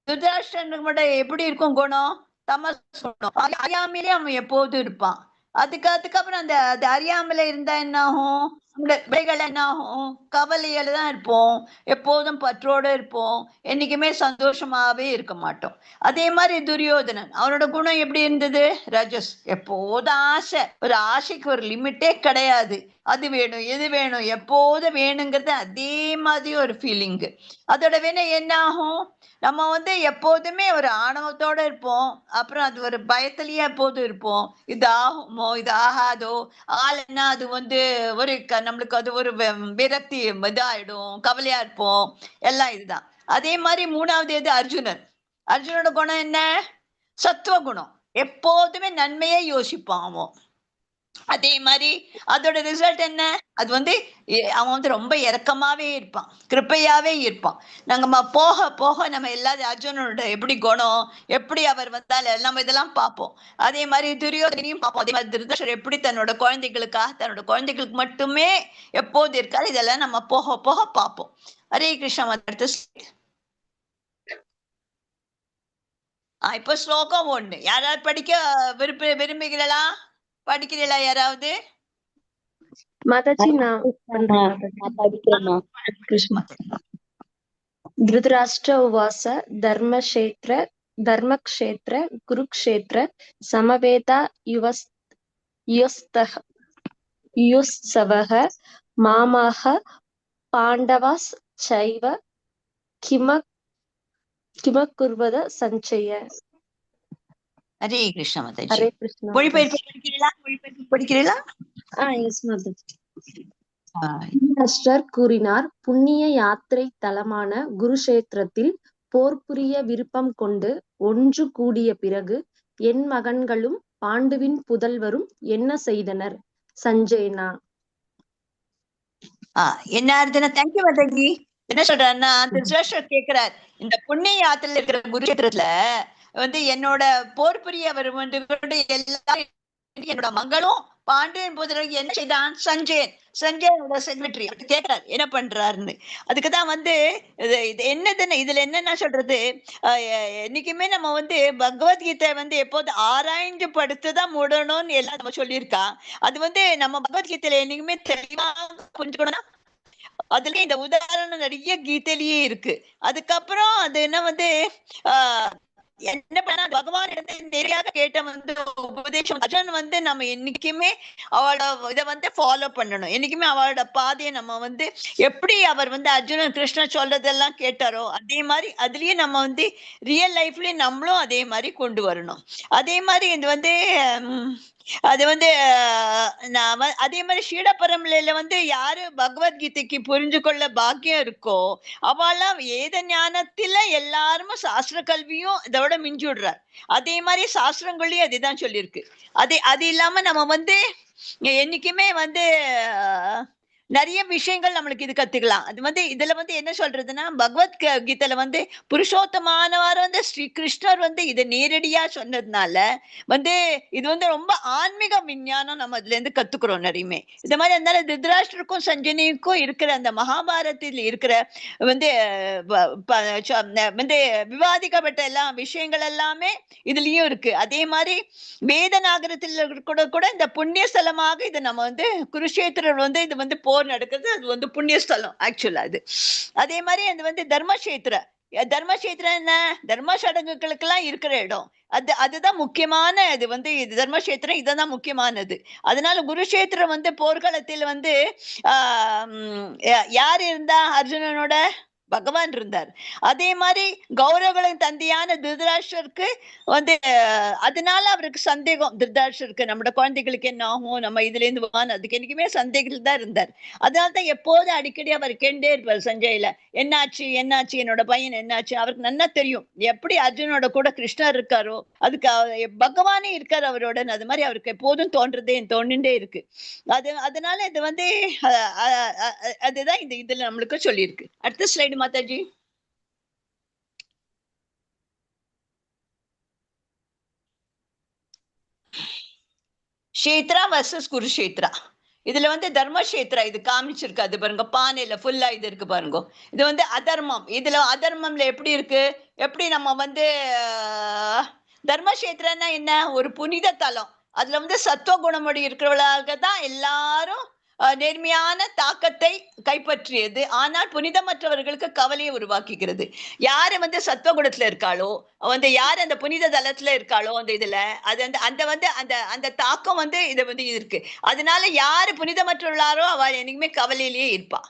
திருதராஷ்டிரனுக்கு எப்படி இருக்கும் குணம்? தமஸ் குணம். அறியாமலே அவன் எப்போதும் இருப்பான். அதுக்கப்புறம் அந்த அறியாமல இருந்தா என்ன ஆகும்? என்ன ஆகும்? கவலையில தான் இருப்போம், எப்போதும் பற்றோடு இருப்போம், என்னைக்குமே சந்தோஷமாவே இருக்க மாட்டோம். அதே மாதிரி துரியோதனன், அவனோட குணம் எப்படி இருந்தது? ரஜஸ். எப்போதும் ஆசை. ஒரு ஆசைக்கு ஒரு லிமிட்டே கிடையாது. அது வேணும், இது வேணும், எப்போதும் வேணுங்கிறது அதே மாதிரி ஒரு ஃபீலிங்கு. அதோட வேணா என்ன ஆகும்? நம்ம வந்து எப்போதுமே ஒரு ஆணவத்தோட இருப்போம். அப்புறம் அது ஒரு பயத்திலேயே எப்போதும் இருப்போம். இது ஆகுமோ, இது ஆகாதோ, ஆளுன்னா அது வந்து ஒரு நம்மளுக்கு அது ஒரு விரக்தி இதாயிடும், கவலையா இருப்போம், எல்லாம் இதுதான். அதே மாதிரி 3வது எது? அர்ஜுனன். அர்ஜுனோட குணம் என்ன? சத்துவ குணம். எப்போதுமே நன்மையே யோசிப்பான் அவன். அதே மாதிரி அதோட ரிசல்ட் என்ன? அது வந்து அவன் வந்து ரொம்ப இரக்கமாவே இருப்பான், கிருப்பையாவே இருப்பான். நாங்க போக போக நம்ம எல்லாரும் அர்ஜுனனோட எப்படி குணம், எப்படி அவர் வந்தால நம்ம இதெல்லாம் பார்ப்போம். அதே மாதிரி துரியோதனையும் பார்ப்போம். அதே மாதிரி திருதராஷ்டிரர் எப்படி தன்னோட குழந்தைகளுக்கு மட்டுமே எப்போது இருக்காரு, இதெல்லாம் நம்ம போக போக பார்ப்போம். ஹரே கிருஷ்ணா. இப்ப ஸ்லோகம் 1 யாராவது படிக்க விரும்புகிறீங்களா? படிக்கிறீங்களா யாராவது?
மாதாஜி நான்
படிக்கிறேம்மா.
धृतराष्ट्र उवाच धर्मक्षेत्र कुरुक्षेत्र समवेता युयोत्सवः मामः पाण्डवाश्चैव किमकुर्वत सञ्जय.
ஹரே கிருஷ்ண மாதாஜி.
ஹரே கிருஷ்ணா.
மொழிபெயர்ப்பு படிக்கிறீங்களா?
எஸ் மாதாஜி. தர்மராஷ்டிரர் கூறினார், புண்ணிய யாத்திரை தலமான குருஷேத்திரத்தில் போர் புரிய விருப்பம் கொண்டு ஒன்று கூடிய பிறகு என் மகன்களும் பாண்டுவின் புதல்வரும் என்ன செய்தனர்? சஞ்சயனா.
என்ன அர்த்தம்? தேங்க்யூ மாதாஜி. என்ன சொல்றாருன்னா, திருதராஷ்டிரர் கேக்குறார், இந்த புண்ணிய யாத்திரையில இருக்கிற குருஷேத்திரத்துல என்னோட போர் புரிய அவர் எல்லாரும் என்னோட மகளும் பாண்டியன் புதல்வர் என்ன செய்தான்? சஞ்சயனோட செக்ரட்டரி கேட்கிறார் என்ன பண்றாருன்னு. அதுக்குதான் என்னதுன்னு இதுல என்னன்னா சொல்றது, என்னைக்குமே நம்ம பகவத்கீதை எப்போது ஆராய்ஞ்சு படுத்துதான் மூடணும்னு எல்லாம் நம்ம சொல்லியிருக்கா. அது நம்ம பகவத்கீதையில என்னைக்குமே தெளிவா புரிஞ்சுக்கணும்னா அதுல இந்த உதாரணம் நிறைய கீதையிலேயே இருக்கு. அதுக்கப்புறம் அது என்ன பண்ண பகவான் நிறையாக கேட்ட உபதேசம் அர்ஜுனன் நம்ம என்னைக்குமே அவளோட இதை ஃபாலோ பண்ணணும். என்னைக்குமே அவளோட பாதையை நம்ம எப்படி அவர் அர்ஜுனன் கிருஷ்ணன் சொல்றதெல்லாம் கேட்டாரோ அதே மாதிரி அதுலயே நம்ம ரியல் லைஃப்லயும் நம்மளும் அதே மாதிரி கொண்டு வரணும். அதே மாதிரி இது அது அதே மாதிரி ஷீடபரம்பரையில யாரு பகவத்கீதைக்கு புரிஞ்சு கொள்ள பாக்கியம் இருக்கோ அவெல்லாம் வேத ஞானத்துல எல்லாருமே சாஸ்திர கல்வியும் இதோட மிஞ்சி விடுறார். அதே மாதிரி சாஸ்திரங்களையும் அதுதான் சொல்லியிருக்கு. அது இல்லாம நம்ம என்னைக்குமே நிறைய விஷயங்கள் நம்மளுக்கு இது கத்துக்கலாம். அது இதுல என்ன சொல்றதுன்னா, பகவத்கீதையில புருஷோத்தமானவர் ஸ்ரீ கிருஷ்ணர் இதை நேரடியா சொன்னதுனால இது ரொம்ப ஆன்மீக விஞ்ஞானம் நம்ம அதுல இருந்து கத்துக்கிறோம் நிறையமே. இந்த மாதிரி அதனால திருதராஷ்டிரருக்கும் சஞ்சனிக்கும் இருக்கிற அந்த மகாபாரதத்தில் இருக்கிற விவாதிக்கப்பட்ட எல்லா விஷயங்கள் எல்லாமே இதுலயும் இருக்கு. அதே மாதிரி வேத நாகரத்தில் கூட இந்த புண்ணிய ஸ்தலமாக இது நம்ம குருஷேத்திரர் இது போர் நடக்கிறது. அது புண்ணிய ஸ்தலம் ஆக்சுவலா அது. அதே மாதிரி அது தர்மக்ஷேத்திரம் என்ன தர்ம சடங்குகளுக்கு எல்லாம் இருக்கிற இடம். அதுதான் முக்கியமான இது இது தர்மக்ஷேத்திரம் இதுதான் முக்கியமானது. அதனால குருஷேத்திரம் போர்க்களத்தில் யார் இருந்தா? அர்ஜுனனோட பகவான் இருந்தார். அதே மாதிரி கௌரவர்களின் தந்தையான திருதராஷ்டிரருக்கு அதனால அவருக்கு சந்தேகம். திருதராஷ்டிரருக்கு நம்மளோட குழந்தைகளுக்கு என்ன ஆகும், நம்ம இதுல இருந்து அதுக்கு என்னைக்குமே சந்தேகத்தில் தான் இருந்தார். அதனால்தான் எப்போது அடிக்கடி அவர் கேண்டே இருப்பார் சஞ்சயில, என்னாச்சு என்னோட பையன் என்னாச்சு. அவருக்கு நல்லா தெரியும் எப்படி அர்ஜுனோட கூட கிருஷ்ணர் இருக்காரோ அதுக்கு பகவானே இருக்காரு அவரோட. அது மாதிரி அவருக்கு எப்போதும் தோன்றுண்டே இருக்கு. அதனால இது அதுதான் இதுல நம்மளுக்கு சொல்லியிருக்கு. அடுத்த ஸ்லைடு மாதாஜி. க்ஷேத்ரா வர்சஸ் குருஷேத்ரா. இதுல தர்மக்ஷேத்ரா இது காமிச்சிருக்கு. அது பாருங்க பானையில ஃபுல்லா இது இருக்கு பாருங்க. இது அதர்மம். இதுல அதர்மம்ல எப்படி இருக்கு, எப்படி நம்ம தர்மக்ஷேத்ரன்னா என்ன? ஒரு புனித தலம். அதுல சத்துவ குணமுடி இருக்கிறவர்களாக தான் எல்லாரும் நேர்மையான தாக்கத்தை கைப்பற்றியது. ஆனால் புனிதமற்றவர்களுக்கு கவலையை உருவாக்குகிறது. யாரு சத்துவகுணத்துல இருக்காளோ யாரு அந்த புனித தலத்துல இருக்காளோ அந்த இதுல அந்த தாக்கம் இது இருக்கு. அதனால யாரு புனிதமற்றவர்களாரோ அவள் என்னைக்குமே கவலையிலேயே இருப்பா.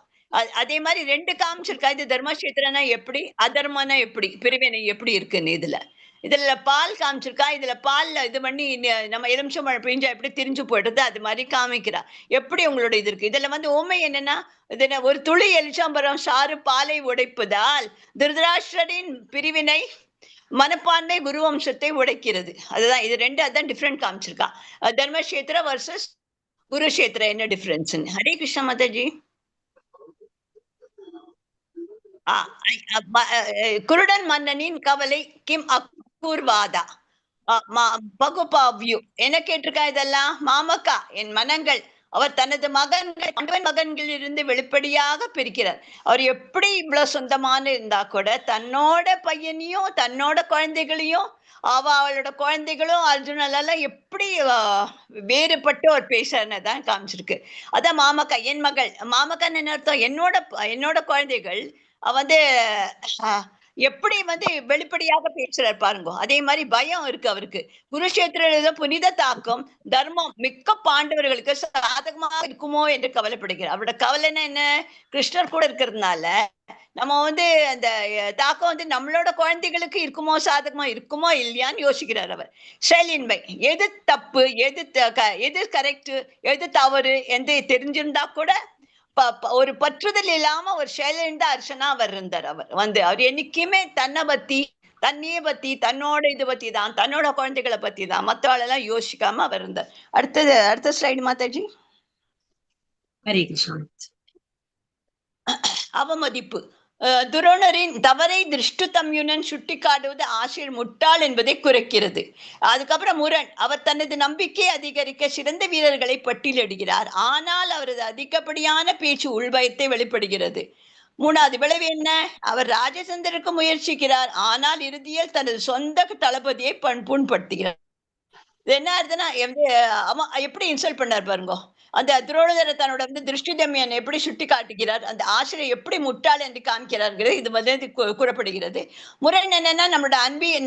அதே மாதிரி ரெண்டு காமிச்சிருக்கா. இது தர்மக்ஷேத்திரனா எப்படி, அதர்மனா எப்படி, பிரிவினை எப்படி இருக்குன்னு இதுல பால் காமிச்சிருக்கா. இதுல பால்ல இது பண்ணி நம்ம எலுமிச்சம் மழை பெஞ்சா எப்படி திரிஞ்சு போயிடுது அது மாதிரி காமிக்கிறா. எப்படி உங்களோட இது இருக்கு. இதுல உண்மை என்னன்னா, இது ஒரு துளி எலுச்சம்பரம் சாறு பாலை உடைப்பதால் திருதராஷ்டிரரின் பிரிவினை மனப்பான்மை குருவம்சத்தை உடைக்கிறது. அதுதான் இது ரெண்டு. அதான் டிஃபரெண்ட் காமிச்சிருக்கா. தர்மக்ஷேத்திர வர்சஸ் குருஷேத்திர என்ன டிஃபரன்ஸ். ஹரே கிருஷ்ண மாதாஜி. குருடன் மன்னனின் கவலை கிம் அக்கூர்வாதா பகுபாவ்யூ என்ன கேட்டிருக்கா. இதெல்லாம் மாமக்கா என் மனங்கள் அவர் தனது மகன்களிலிருந்து வெளிப்படையாக பிரிக்கிறார். அவர் எப்படி இவ்வளவு சொந்தமான இருந்தா கூட தன்னோட பையனையும் தன்னோட குழந்தைகளையும் அவளோட குழந்தைகளும் அர்ஜுனெல்லாம் எப்படி வேறுபட்டு ஒரு பேசுறதான் காமிச்சிருக்கு. அதான் மாமக்கா என் மகள். மாமக்கான்னு என்ன அர்த்தம்? என்னோட குழந்தைகள் வந்து எப்படி வந்து வெளிப்படையாக பேசுறாரு பாருங்க. அதே மாதிரி பயம் இருக்கு அவருக்கு. குருஷேத்திர புனித தாக்கம் தர்மம் மிக்க பாண்டவர்களுக்கு சாதகமாக இருக்குமோ என்று கவலைப்படுகிறார். அவரோட கவலைன்னா என்ன? கிருஷ்ணர் கூட இருக்கிறதுனால நம்ம வந்து அந்த தாக்கம் வந்து நம்மளோட குழந்தைகளுக்கு இருக்குமோ, சாதகமா இருக்குமோ இல்லையான்னு யோசிக்கிறார் அவர். செயலின்மை, எது தப்பு, எது கரெக்ட், எது தவறு என்று தெரிஞ்சிருந்தா கூட ஒரு பற்றுதல் இல்லாம ஒரு செயலிழந்த அரசனா அவர் இருந்தார். அவர் என்னைக்குமே தன்னை பத்தி, தன்னையே பத்தி, தன்னோட இது பத்தி தான், தன்னோட குழந்தைகளை பத்தி தான், மத்தவாளெல்லாம் யோசிக்காம அவர் இருந்தார். அடுத்த ஸ்லைடு மாதாஜி.
ஹரே கிருஷ்ணா.
அவமதிப்பு. துரோணரின் தவறை திருஷ்டுதம்யுனன் சுட்டிக்காட்டுவது ஆசிரியர் முட்டாள் என்பதை குறைக்கிறது. அதுக்கப்புறம் முரண், அவர் தனது நம்பிக்கையை அதிகரிக்க சிறந்த வீரர்களை பட்டியலிடுகிறார். ஆனால் அவரது அதிகப்படியான பேச்சு உள்பயத்தை வெளிப்படுகிறது. மூணாவது விளைவு என்ன? அவர் ராஜசந்திரனுக்கு முயற்சிக்கிறார், ஆனால் இறுதியில் தனது சொந்த தளபதியை புண்படுத்துகிறார். இது என்ன ஆகுதுன்னா, எப்படி இன்சல்ட் பண்ணார் பாருங்க. அந்த துரோணரை தன்னோட திருஷ்டிதம்யன் எப்படி சுட்டி காட்டுகிறார், அந்த ஆசிரியர் எப்படி முட்டாள் என்று காமிக்கிறார்கள், இது வந்து கூறப்படுகிறது. முரண் என்னன்னா, நம்மளோட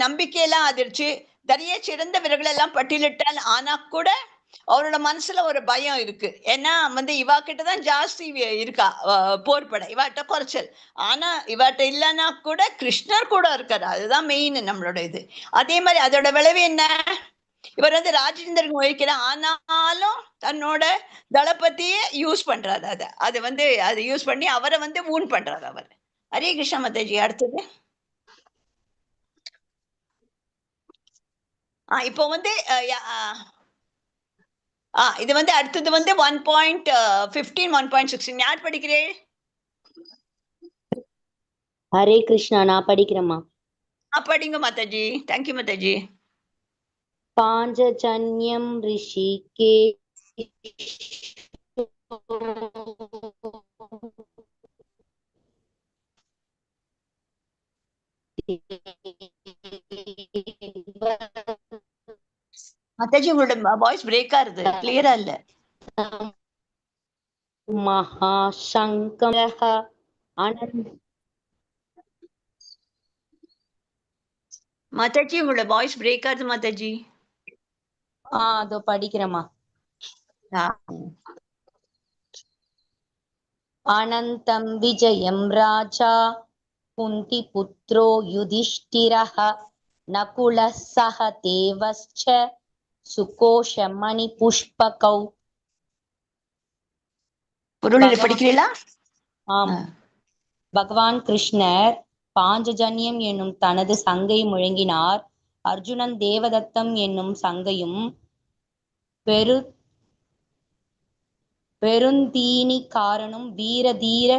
நம்பிக்கையெல்லாம் அதிர்ச்சி, நிறைய சிறந்த வீரர்கள் எல்லாம் பட்டியலிட்டால் ஆனா கூட அவரோட மனசுல ஒரு பயம் இருக்கு. ஏன்னா வந்து இவா கிட்டதான் ஜாஸ்தி இருக்கா போர்படை, இவாட்ட குறைச்சல். ஆனா இவாட்ட இல்லைன்னா கூட கிருஷ்ணர் கூட இருக்காரு, அதுதான் மெயின் நம்மளோட இது. அதே மாதிரி அதோட விளைவு என்ன? இவர் வந்து ராஜேந்திரன் முயற்சிக்கிறார், ஆனாலும் தன்னோட தளபதியை யூஸ் பண்றாரு. அதை யூஸ் பண்ணி அவரை வந்து ஊன் பண்றாரு அவர். ஹரே கிருஷ்ணா மாதாஜி. அடுத்தது இப்போ வந்து இது வந்து அடுத்தது வந்து 1.15 1.16 யார் படிக்கிறேன்?
ஹரே கிருஷ்ணா. நான் படிக்கிறேம்மா.
படிங்க மாதாஜி. தேங்க்யூ மாதாஜி.
பாஞ்சஜன்யம் ரிஷிகே
மாதாஜி உங்களோட வாய்ஸ் பிரேக் ஆகுது, கிளியரா இல்ல.
மகாசங்கமஹ அனந்த.
மாதாஜி உங்களோட வாய்ஸ் பிரேக் ஆகுது மாதாஜி.
அதோ படிக்கிறேம்மா. அனந்தம் விஜயம் ராஜா குந்தி புத்ரோ யுதிஷ்டிரஹ நகுல சஹ தேவஸ்ச சுகோஷ மணி புஷ்பகௌ.
பொருள் படிக்கிறீங்களா?
ஆம். பகவான் கிருஷ்ணர் பாஞ்சஜன்யம் என்னும் தனது சங்கை முழங்கினார். அர்ஜுனன் தேவதத்தம் என்னும் சங்கையும் பெருந்தீனிக்காரனும் வீர தீர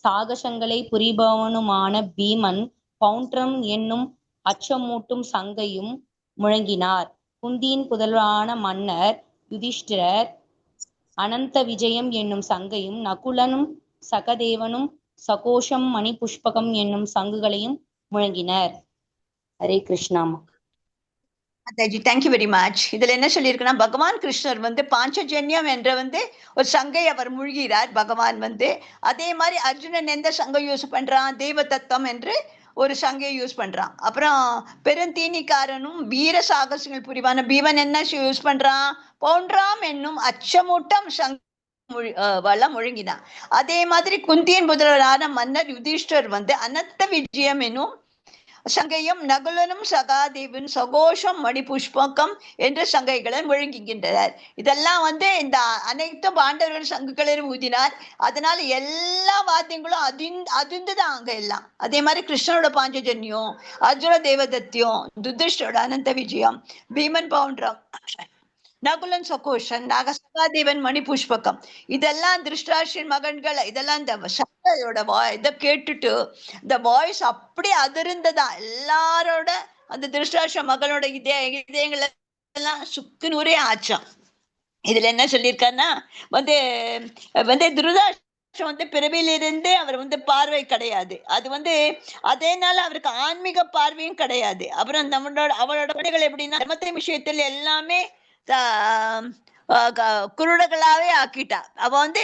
சாகசங்களை புரிபவனுமான பீமன் பவுண்ட்ரம் என்னும் அச்சமூட்டும் சங்கையும் முழங்கினார். குந்தியின் புதல்வரான மன்னர் யுதிஷ்டிரர் அனந்த விஜயம் என்னும் சங்கையும் நகுலனும் சகதேவனும் சகோஷம் மணி புஷ்பகம் என்னும் சங்குகளையும் முழங்கினர். Hare Krishna.
Thank you very much. இதுல என்ன சொல்லியிருக்குன்னா, பகவான் கிருஷ்ணர் வந்து பாஞ்சஜன்யம் என்ற வந்து ஒரு சங்கை அவர் மூழ்கிறார். பகவான் வந்து அதே மாதிரி அர்ஜுனன் எந்த சங்கை யூஸ் பண்றான்? தெய்வ தத்துவம் என்று ஒரு சங்கையை யூஸ் பண்றான். அப்புறம் பெருந்தீனிக்காரனும் வீர சாகசங்கள் புரிவான பீமன் என்ன யூஸ் பண்றான்? பவுண்ட்ராம் என்னும் அச்சமூட்டம் முழங்கினான். அதே மாதிரி குந்தியின் முதல்வரான மன்னர் யுதிஷ்டர் வந்து அனந்த விஜயம் என்னும் சங்கையும் நகுலனும் சகாதேவன் சகோஷம் மணி புஷ்பகம் என்ற சங்கைகளை முழங்குகின்றனர். இதெல்லாம் வந்து இந்த அனைத்து பாண்டவர்கள் சங்குகளிலும் ஊதினார். அதனால எல்லா வாத்தியங்களும் அதிர்ந்துதான் அங்க எல்லாம். அதே மாதிரி கிருஷ்ணனோட பாஞ்சஜன்யம், அர்ஜுன தேவதத்தியம், யுதிஷ்டரோட அனந்த விஜயம், பீமன் பவுண்ட்ரம், நகுலன் சகோஷன், சகாதேவன் மணி புஷ்பகம், இதெல்லாம் திருஷ்டாட்சியின் மகன்கள். இதெல்லாம் இந்த சங்கையோட இதை கேட்டுட்டு இந்த வாய்ஸ் அப்படி அதிர்ந்ததா எல்லாரோட அந்த திருஷ்டாட்ச மகளோட இதயங்கள் எல்லாம் சுக்குநூறே ஆச்சாம். இதுல என்ன சொல்லியிருக்காருன்னா வந்து வந்து துருதாட்சம் வந்து பிறவிலிருந்து அவர் வந்து பார்வை கிடையாது. அது வந்து அதேனால அவருக்கு ஆன்மீக பார்வையும் கிடையாது. அப்புறம் அவளோட குறைகள் எப்படின்னா தர்மத்தின் விஷயத்தில் எல்லாமே குருடர்களாவே ஆக்கிட்டா. அவ வந்து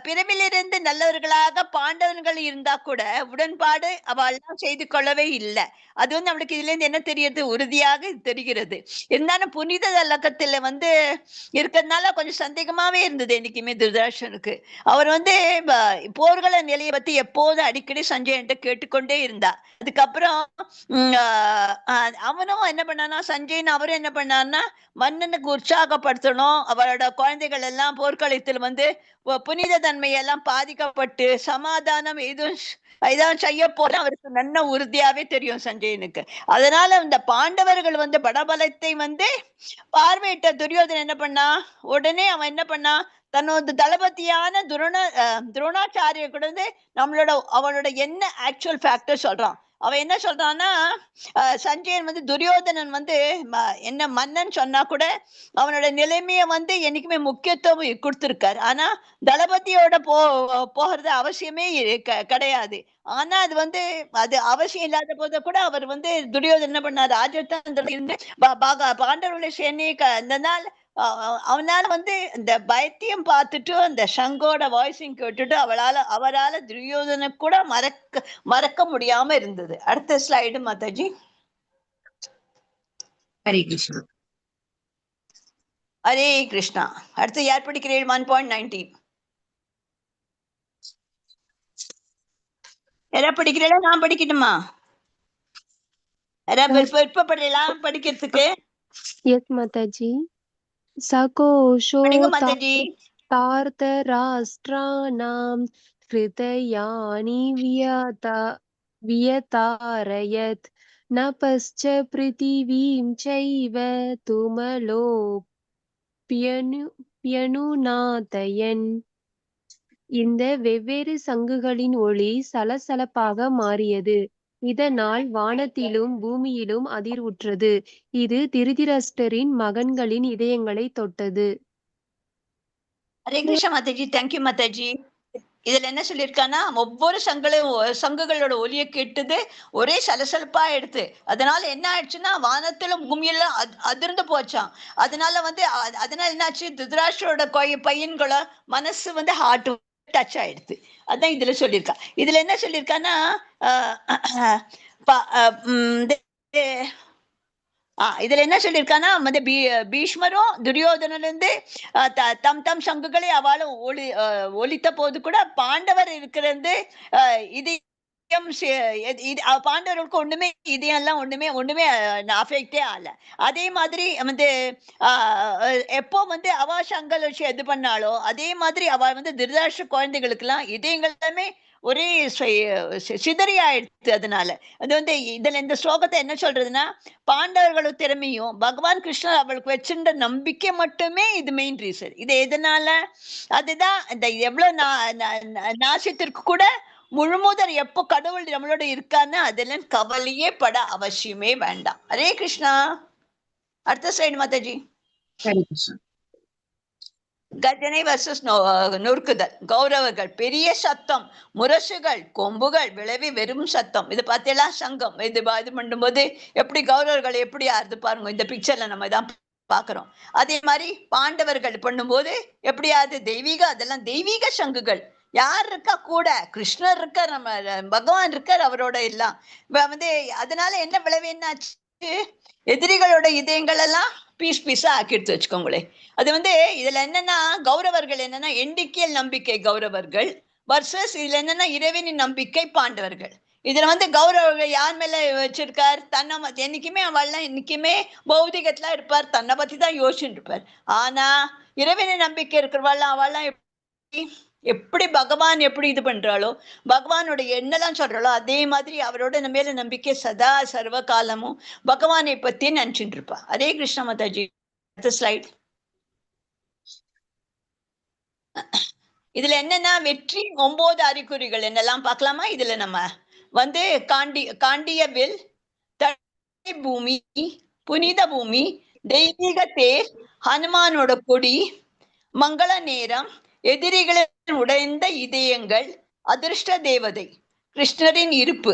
பிறவிலிருந்து நல்லவர்களாக பாண்டவர்கள் இருந்தா கூட உடன்பாடு அவெல்லாம் செய்து கொள்ளவே இல்லை. அது வந்து நம்மளுக்கு இதுல இருந்து என்ன தெரியுது, உறுதியாக தெரிகிறது. இருந்தாலும் புனித லக்கத்துல வந்து இருக்கிறதுனால கொஞ்சம் சந்தேகமாவே இருந்தது என்னைக்குமே துர்தர்ஷனுக்கு. அவர் வந்து போர்கள நிலையை பத்தி எப்போது அடிக்கடி சஞ்சயன்ட்ட கேட்டுக்கொண்டே இருந்தா. அதுக்கப்புறம் அவனும் என்ன பண்ணானா, சஞ்சயன் அவரும் என்ன பண்ணான்னா, மன்னனுக்கு உற்சாகப்படுத்தணும், அவரோட குழந்தைகள் எல்லாம் போர்க்களத்தில் வந்து புனித தன்மையெல்லாம் பாதிக்கப்பட்டு சமாதானம் எதுவும் செய்ய போற அவருக்கு நல்ல உறுதியாவே தெரியும் சஞ்சயனுக்கு. அதனால இந்த பாண்டவர்கள் வந்து படபலத்தை வந்து பார்வையிட்ட துரியோதனன் என்ன பண்ணா, உடனே அவன் என்ன பண்ணா, தன்னோட தளபதியான துரோணாச்சாரிய கூட வந்து அவனோட என்ன ஆக்சுவல் ஃபேக்டர் சொல்றான். அவன் என்ன சொல்றான்னா, சஞ்சயன் வந்து துரியோதனன் வந்து என்ன மன்னன் சொன்னா கூட அவனோட நிலைமைய வந்து என்னைக்குமே முக்கியத்துவம் கொடுத்திருக்காரு. ஆனா தளபதியோட போகிறது அவசியமே கிடையாது. ஆனா அது அவசியம் இல்லாத போது கூட அவர் வந்து துரியோதனன் என்ன பண்ணார், ராஜதந்திரத்துல இருந்து பாண்டவர்களை சேனையை அவனால வந்து இந்த பயத்தையும் பார்த்துட்டு அந்த சங்கோட வாய்ஸையும் கேட்டுட்டு அவரால துரியோதனை கூட மறக்க முடியாம இருந்தது. அடுத்த ஸ்லைடு மாதாஜி.
ஹரே கிருஷ்ணா.
ஹரே கிருஷ்ணா. அடுத்து யார் படிக்கிறீர்கள்? 1.19 யாரா படிக்கிறீங்களா? நான் படிக்கணுமா? விருப்பப்படுறீங்களா படிக்கிறதுக்கு?
எஸ் மாதாஜி. சகோஷோ
மாதாஜி.
தார்தராஷ்டிராணாம் ஹிருதயானி வியதாரயத் ந பஸ்ச பிருதிவீம் சைவ துமலோப்யனுநாதயன். இந்த வெவ்வேறு சங்குகளின் ஒளி சலசலப்பாக மாறியது. இதனால் வானத்திலும் பூமியிலும் அதிர்வுற்றது. இது திருதராஷ்டிரரின் மகன்களின் இதயங்களை தொட்டது.
ஹரே கிருஷ்ணா மாதாஜி. தேங்க்யூ மாதாஜி. இதுல என்ன சொல்லியிருக்கானா, ஒவ்வொரு சங்குகளோட ஒலியை கேட்டது ஒரே சலசலப்பா எடுத்து, அதனால என்ன ஆயிடுச்சுன்னா வானத்திலும் பூமியெல்லாம் அதிர்ந்து போச்சான். அதனால என்னாச்சு, திருதராஷ்டிரோட பையன்கள மனசு வந்து ஹார்ட் டச் ஆயிடுது. அதான் இதுல சொல்லியிருக்கா. இதுல என்ன சொல்லியிருக்கான்னா, இதுல என்ன சொல்லியிருக்கானா, பீஷ்மரும் துரியோதனல இருந்து தம் சங்குகளை அவளும் ஒலித்த போது கூட பாண்டவர் இருக்கிறது பாண்டவர்களுக்கு ஒண்ணுமே இதெல்லாம் ஒண்ணுமே அஃபெக்டே ஆகல. அதே மாதிரி எப்போ அவ சங்கல் வச்சு எது பண்ணாலோ அதே மாதிரி அவ திருதராஷ்டிர குழந்தைகளுக்கு எல்லாம் இதயங்களுமே ஒரே சிதறி ஆயிடுச்சு. அதனால அது இதுல இந்த ஸ்லோகத்தை என்ன சொல்றதுன்னா, பாண்டவர்களோட திறமையும் பகவான் கிருஷ்ணர் அவளுக்கு வச்சிருந்த நம்பிக்கை மட்டுமே இது மெயின் ரீசன். இது எதனால, அதுதான் இந்த எவ்வளவு நாசத்திற்கு கூட முழுமுதல் எப்போ கடவுள் நம்மளோட இருக்கான்னு அதெல்லாம் கவலையே பட அவசியமே வேண்டாம். ஹரே கிருஷ்ணா. அடுத்த ஸ்லைடு மாதாஜி.
ஹரே கிருஷ்ணா.
கர்ஜனை வர்சஸ் நொறுக்குதல். கௌரவர்கள் பெரிய சத்தம், முரசுகள், கொம்புகள் விளைவி வெறும் சத்தம். இது பார்த்தீங்களா, சங்கம் இது பண்ணும்போது எப்படி கௌரவர்கள் எப்படி ஆறுது பாருங்க. இந்த பிக்சர்ல நம்ம இதான் பாக்குறோம். அதே மாதிரி பாண்டவர்கள் பண்ணும்போது எப்படியாவது அதெல்லாம் தெய்வீக சங்குகள். யார் இருக்கா கூட, கிருஷ்ணர் இருக்கார், நம்ம பகவான் இருக்கார் அவரோட எல்லாம். அதனால என்ன விளைவு என்னாச்சு, எதிரிகளோட இதயங்கள் எல்லாம் பீஸா ஆக்கி எடுத்து வச்சுக்கோங்களேன். அது இதுல என்னன்னா, கௌரவர்கள் என்னன்னா எண்ணிக்கையில் நம்பிக்கை கௌரவர்கள் வர்சஸ் இதுல என்னன்னா இறைவனின் நம்பிக்கை பாண்டவர்கள். இதுல கௌரவர்கள் யார் மேல வச்சிருக்கார், தன்னை என்னைக்குமே அவள்லாம் என்னைக்குமே பௌதிகத்துல இருப்பார், தன்னை பத்தி தான் யோசிச்சுட்டு இருப்பார். ஆனா இறைவனின் நம்பிக்கை இருக்கிறவாள்லாம் அவள்லாம் எப்படி பகவான் எப்படி இது பண்றாளோ, பகவானோட என்னெல்லாம் சொல்றாளோ அதே மாதிரி அவரோட மேல நம்பிக்கை சதா சர்வ காலமும் பகவானை பத்தி நினைச்சுட்டு இருப்பா. ஹரே கிருஷ்ண மாதாஜி. அடுத்த ஸ்லைட். இதுல என்னன்னா வெற்றி 9 அறிகுறிகள் என்னெல்லாம் பார்க்கலாமா. இதுல நம்ம காண்டிய வில், பூமி, புனித பூமி, தெய்வீக தேர், ஹனுமானோட கொடி, மங்கள நேரம், எதிரிகளின் உடைந்த இதயங்கள், அதிர்ஷ்ட தேவதை, கிருஷ்ணரின் இருப்பு,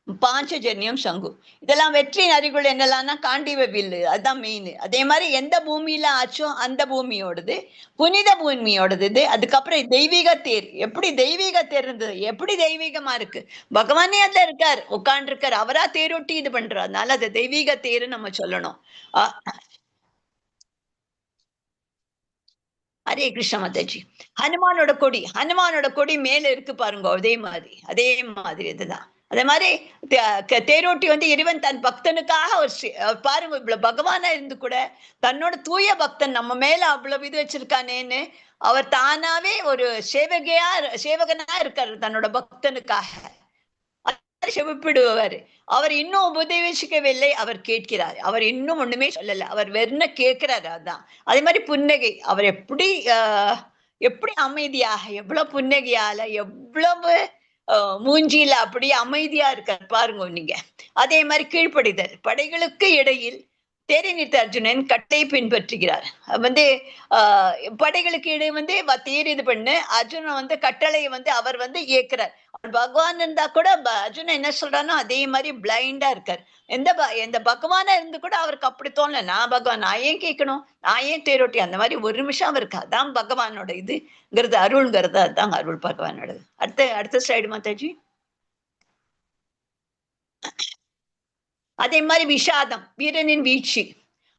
பாஞ்சஜன்யம் சங்கு. இதெல்லாம் வெற்றியின் அறிகுறி என்னெல்லாம்னா காண்டீவ வில்லு, அதுதான் மெயின். அதே மாதிரி எந்த பூமியில ஆச்சோ அந்த பூமியோடது, புனித பூமியோடது இது. அதுக்கப்புறம் தெய்வீக தேர், எப்படி தெய்வீக தேர் இருந்தது, எப்படி தெய்வீகமா இருக்கு, பகவானே அதுல இருக்கார், உட்கார்ந்துருக்கார், அவரா தேரொட்டி இது பண்றார். அதனால அது தெய்வீக தேரு நம்ம சொல்லணும். ஹரே கிருஷ்ண மாதாஜி. ஹனுமானோட கொடி மேல இருக்கு பாருங்க, அதே மாதிரி இதுதான். அதே மாதிரி தேரோட்டி வந்து இறைவன் தன் பக்தனுக்காக ஒரு பாருங்க, இவ்வளவு பகவானா இருந்து கூட தன்னோட தூய பக்தன் நம்ம மேல அவ்வளவு இது வச்சிருக்கானேன்னு அவர் தானாவே ஒரு சேவகனா இருக்காரு தன்னோட பக்தனுக்காக. செவிப்பிடுவார். அவர் இன்னும் உபதேசிக்கவில்லை, அவர் கேட்கிறார். அவர் இன்னும் ஒண்ணுமே சொல்லல, அவர் வெறும் கேட்கிறாரு. அதான் அதே மாதிரி புன்னகை, அவர் எப்படி அமைதியாக, எவ்வளவு புன்னகையால, எவ்வளவு மூஞ்சியில அப்படி அமைதியா இருக்கார் பாருங்க நீங்க. அதே மாதிரி கீழ்ப்படிதல், படைகளுக்கு இடையில் தேரை நிறுத்த அர்ஜுனன் கட்டளை பின்பற்றுகிறார். வந்து படைகளுக்கு இடையே வந்து தேர் இது பண்ணு, அர்ஜுனன் வந்து கட்டளையை வந்து அவர் வந்து இயக்குறார். பகவான் இருந்தா கூட அர்ஜுனன் என்ன சொல்றானோ அதே மாதிரி பிளைண்டா இருக்கார். எந்த பகவானா இருந்து கூட அவருக்கு அப்படி தோணல, நான் பகவான், நான் ஏன் கேட்கணும், நான் ஏன் தேரோட்டி, அந்த மாதிரி ஒரு நிமிஷம் அவருக்கு. அதான் பகவானோட இதுங்கிறது, அருள்ங்கிறது. அதுதான் அருள் பகவானோடது. அடுத்த ஸ்லைடு மாதாஜி. அதே மாதிரி விஷாதம், வீரனின் வீழ்ச்சி.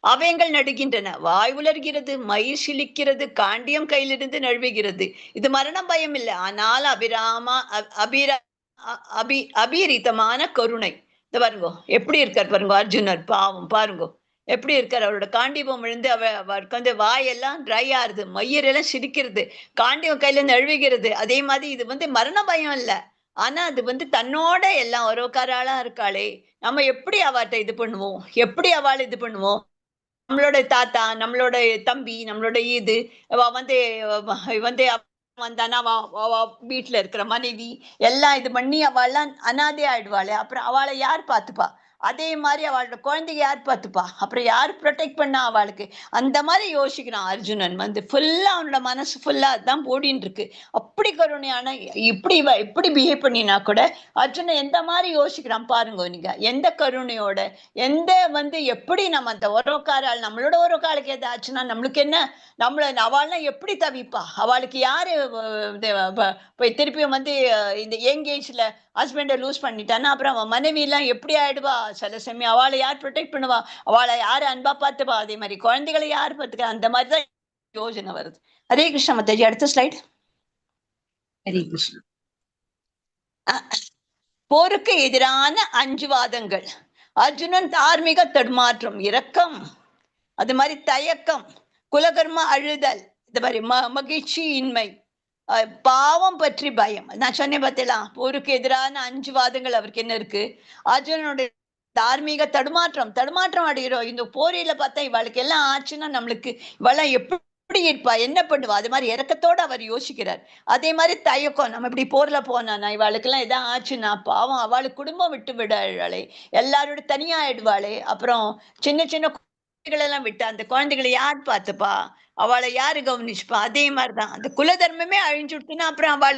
அவயங்கள் நடுகின்றன, வாய் உலர்கிறது, மயிர் சிலிக்கிறது, காண்டியம் கையிலிருந்து நழுவுகிறது. இது மரணம் பயம் இல்லை, ஆனால் அபிரீதமான கருணை. இந்த பாருங்க எப்படி இருக்கார் பாருங்க அர்ஜுனர், பாவம் பாருங்க எப்படி இருக்கார். அவரோட காண்டிபம் விழுந்து அவருக்கு வந்து வாயெல்லாம் ட்ரை ஆறுது, மயிரெல்லாம் சிரிக்கிறது, காண்டியம் கையில இருந்து நழுவுகிறது. அதே மாதிரி இது வந்து மரண பயம் இல்லை, ஆனா அது வந்து தன்னோட எல்லாம் ஒரோக்காராளா இருக்காளே, நம்ம எப்படி அவட்ட இது பண்ணுவோம், எப்படி அவளை இது பண்ணுவோம், நம்மளோட தாத்தா, நம்மளோட தம்பி, நம்மளோட வந்து வந்தானா வீட்டுல இருக்கிற மனைவி எல்லாம் இது பண்ணி அவள்லாம் அனாதை ஆயிடுவாளே, அப்புறம் அவளை யார் பார்த்துப்பா, அதே மாதிரி அவளோட குழந்தைங்க யார் பார்த்துப்பா, அப்புறம் யார் ப்ரொடெக்ட் பண்ணா அவளுக்கு, அந்த மாதிரி யோசிக்கிறான் அர்ஜுனன். வந்து ஃபுல்லா அவனோட மனசு ஃபுல்லா அதுதான் போடின்னு இருக்கு. அப்படி கருணையான இப்படி பிஹேவ் பண்ணினா கூட அர்ஜுனன் எந்த மாதிரி யோசிக்கிறான் பாருங்க நீங்க, எந்த கருணையோட, எந்த வந்து எப்படி நம்ம அந்த ஒரோக்காரால், நம்மளோட ஒரோக்காலுக்கு ஏதாச்சுன்னா நம்மளுக்கு என்ன, அவள்லாம் எப்படி தவிப்பா, அவளுக்கு யாரு திருப்பியும் வந்து இந்த யங் ஏஜ்ல ஹஸ்பண்டை லூஸ் பண்ணிட்டான்னா அப்புறம் அவன் மனைவி எல்லாம் எப்படி ஆயிடுவா, சில சமயம் அவளை யார் ப்ரொடெக்ட் பண்ணுவா, அவளை யாரு அன்பா பார்த்துப்பா, அதே மாதிரி குழந்தைகளை யார் பார்த்துக்க, அந்த மாதிரிதான் யோசனை வருது. ஹரே கிருஷ்ண மாதாஜி. அடுத்த ஸ்லைட்.
ஹரே கிருஷ்ணா.
போருக்கு எதிரான 5 வாதங்கள். அர்ஜுனன் தார்மீக தடுமாற்றம், இரக்கம், அது மாதிரி தயக்கம், குலகர்ம அழுதல், இந்த மாதிரி மகிழ்ச்சி இன்மை, பாவம் பற்றி பயம். நான் சொன்னேன் பார்த்தலாம், போருக்கு எதிரான 5 வாதங்கள் அவருக்கு என்ன இருக்கு. அர்ஜுனனுடைய தார்மீக தடுமாற்றம் அடைகிறோம். இந்த போரில பார்த்தா இவளுக்கு எல்லாம் ஆச்சுன்னா நம்மளுக்கு இவளெல்லாம் எப்படி இருப்பா, என்ன பண்ணுவா, அது மாதிரி இறக்கத்தோட அவர் யோசிக்கிறார். அதே மாதிரி தயக்கம், நம்ம இப்படி போர்ல போனா இவளுக்கு எல்லாம் எதாவது ஆச்சுன்னா பாவம், அவளுக்கு குடும்பம் விட்டு விடாளே, எல்லாரோட தனியா ஆயிடுவாளே, அப்புறம் சின்ன சின்ன குழந்தைகள் எல்லாம் விட்டு அந்த குழந்தைகளை யார் பார்த்துப்பா, அவளை யாரு கவனிச்சுப்பா. அதே மாதிரிதான் அந்த குலதர்மமே அழிஞ்சுடுத்துன்னா அப்புறம் அவள்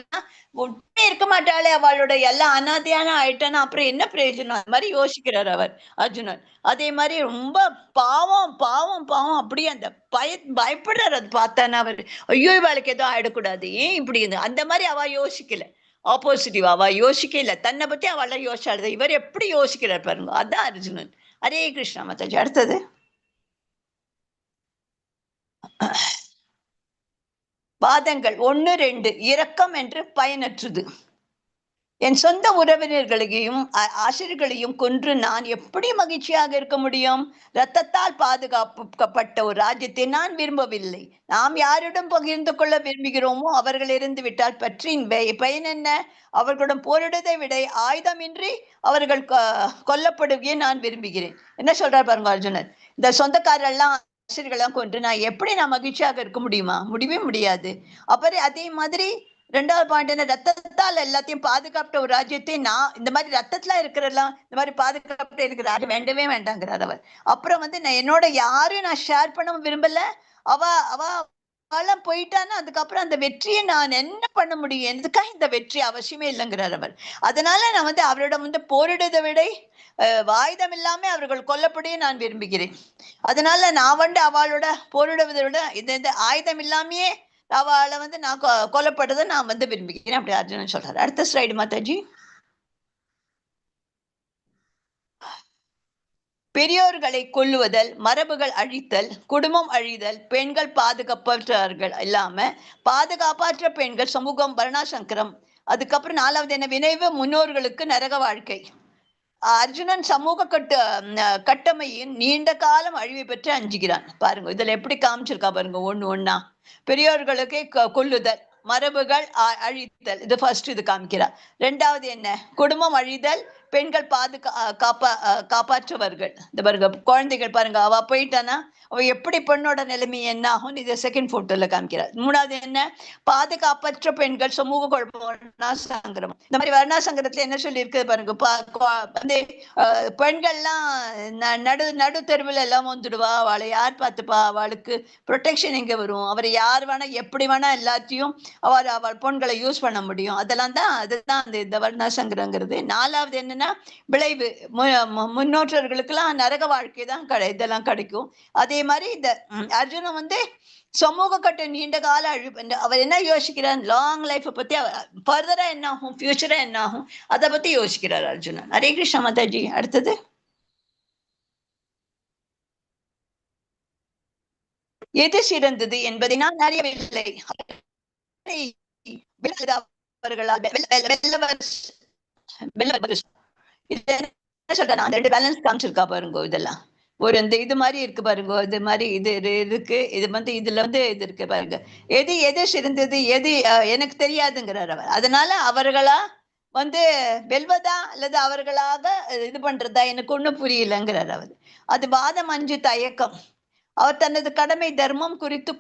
ஒன்றுமே இருக்க மாட்டாளே, அவளோட எல்லாம் அனாதையான ஆயிட்டானா அப்புறம் என்ன பிரயோஜனம், அது மாதிரி யோசிக்கிறார் அவர் அர்ஜுனன். அதே மாதிரி ரொம்ப பாவம் பாவம் பாவம், அப்படியே அந்த பயப்படுறாரு. அது பார்த்தானா அவர், ஐயோ இவளுக்கு எதுவும் ஆயிடக்கூடாது, ஏன் இப்படி அந்த மாதிரி அவ யோசிக்கல. ஆப்போசிட்டிவ், அவ யோசிக்கல, தன்னை பத்தி அவள யோசிச்சாடு. இவர் எப்படி யோசிக்கிறார் பாருங்க, அதான் அர்ஜுனன். ஹரே கிருஷ்ணா மாதாஜி. அடுத்தது வாதங்கள் 1, 2. இரக்கம் என்று பயனற்றது. என் சொந்த உறவினர்களையும் ஆசிரியர்களையும் கொன்று நான் எப்படி மகிழ்ச்சியாக இருக்க முடியும்? இரத்தத்தால் பாதுகாக்கப்பட்ட ஒரு ராஜ்யத்தை நான் விரும்பவில்லை. நாம் யாரிடம் பகிர்ந்து கொள்ள விரும்புகிறோமோ அவர்கள் இருந்து விட்டால் பற்றின் பயன் என்ன? அவர்களிடம் போரிடுவதை விட ஆயுதமின்றி அவர்கள் கொல்லப்படுவதை நான் விரும்புகிறேன். என்ன சொல்றார் பாருங்க அர்ஜுனன். இந்த சொந்தக்காரெல்லாம் ஆசிரியர்கள்லாம் கொன்று நான் எப்படி மகிழ்ச்சியாக இருக்க முடியுமா? முடியவே முடியாது. அப்புறம் அதே மாதிரி 2வது பாயிண்ட் என்ன, ரத்தத்தால் எல்லாத்தையும் பாதுகாப்பட்ட ஒரு ராஜ்யத்தை நான் இந்த மாதிரி ரத்தத்துல இருக்கிறதெல்லாம் இந்த மாதிரி பாதுகாப்பட்ட இருக்கிற ராஜ்யம் வேண்டவே வேண்டாங்கிறார் அவர். அப்புறம் வந்து நான் என்னோட யாரும் நான் ஷேர் பண்ண விரும்பல. அவ காலம் போயிட்டான்னா அதுக்கப்புறம் அந்த வெற்றியை நான் என்ன பண்ண முடியும், எதுக்காக இந்த வெற்றி அவசியமே இல்லைங்கிறார் அவர். அதனால நான் வந்து அவரிடம் வந்து போரிடுவதை விட ஆயுதம் இல்லாம அவர்கள் கொல்லப்படியே நான் விரும்புகிறேன். அதனால நான் வந்து அவளோட போரிடுவதை விட இந்த ஆயுதம் இல்லாமையே அவளை வந்து நான் கொல்லப்படுறதை நான் வந்து விரும்புகிறேன் அப்படி அர்ஜுனன் சொல்றாரு. அடுத்த ஸ்லைடு மாதாஜி. பெரியோர்களை கொல்லுவதல், மரபுகள் அழித்தல், குடும்பம் அழிதல், பெண்கள் பாதுகாப்பற்றவர்கள் இல்லாம பாதுகாப்பற்ற பெண்கள், சமூகம், வர்ணாசங்கரம். அதுக்கப்புறம் 4வது என்ன, வினைவு முன்னோர்களுக்கு நரக வாழ்க்கை. அர்ஜுனன் சமூக கட்டமையின் நீண்ட காலம் அழிவை பெற்று அஞ்சுகிறான். பாருங்க இதுல எப்படி காமிச்சிருக்கா பாருங்க ஒண்ணு ஒண்ணா. பெரியோர்களுக்கு கொல்லுதல், மரபுகள் அழித்தல், இது ஃபர்ஸ்ட் இது காமிக்கிறார். 2வது என்ன, குடும்பம் அழிதல், பெண்கள் காப்பாற்றுவர்கள். இந்த பாருங்க குழந்தைகள் பாருங்க, அவ போயிட்டானா அவ எப்படி பெண்ணோட நிலைமை என்ன ஆகும், இதை செகண்ட் போட்டோல காமிக்கிறார். 3வது என்ன, பாதுகாப்பற்ற பெண்கள், சமூக குழப்பம், வர்ணாசங்கரம். இந்த மாதிரி வர்ணாசங்கரத்துல என்ன சொல்லி இருக்குது பாருங்க, வந்து பெண்கள்லாம் நடு தெருவில் எல்லாம் வந்துடுவா, அவளை யார் பார்த்துப்பா, அவளுக்கு ப்ரொடெக்ஷன் எங்க வரும், அவரை யார் வேணா எப்படி வேணா எல்லாத்தையும் அவள் பெண்களை யூஸ் பண்ண முடியும். அதுதான் அந்த இந்த வர்ணாசங்கரங்கிறது. 4வது என்னன்னா விளைவு, முன்னோற்றர்களுக்கெல்லாம் நரக வாழ்க்கை தான் இதெல்லாம் கிடைக்கும். அதே மாதிரி இந்த அர்ஜுனன் வந்து சமூக கட்ட நீண்ட கால அழிவு. அவர் என்ன யோசிக்கிறார், லாங் லைஃப் பத்தி, ஃபர்தரா என்ன ஆகும், ஃபியூச்சரா என்ன ஆகும், அதை பத்தி யோசிக்கிறார் அர்ஜுனன். ஹரே கிருஷ்ண மாதாஜி. அடுத்தது எது சிறந்தது என்பதை நான் அறியவில்லை. பேலன்ஸ் காமிச்சிருக்கா பாருங்க. இதெல்லாம் ஒரு இந்த இது மாதிரி இருக்கு பாருங்க, இது மாதிரி இது இருக்கு, இது வந்து இதுல வந்து இது இருக்கு பாருங்க. எது சிறந்தது, எது எனக்கு தெரியாதுங்கிறார் அவர். அதனால அவர்களா வந்து வெல்வதா அல்லது அவர்களாக இது பண்றதா எனக்கு ஒண்ணும் புரியலங்கிறார் அவர். அது வாதம், அஞ்சு தயக்கம். அவர் தனது கடமை தர்மம் குறித்து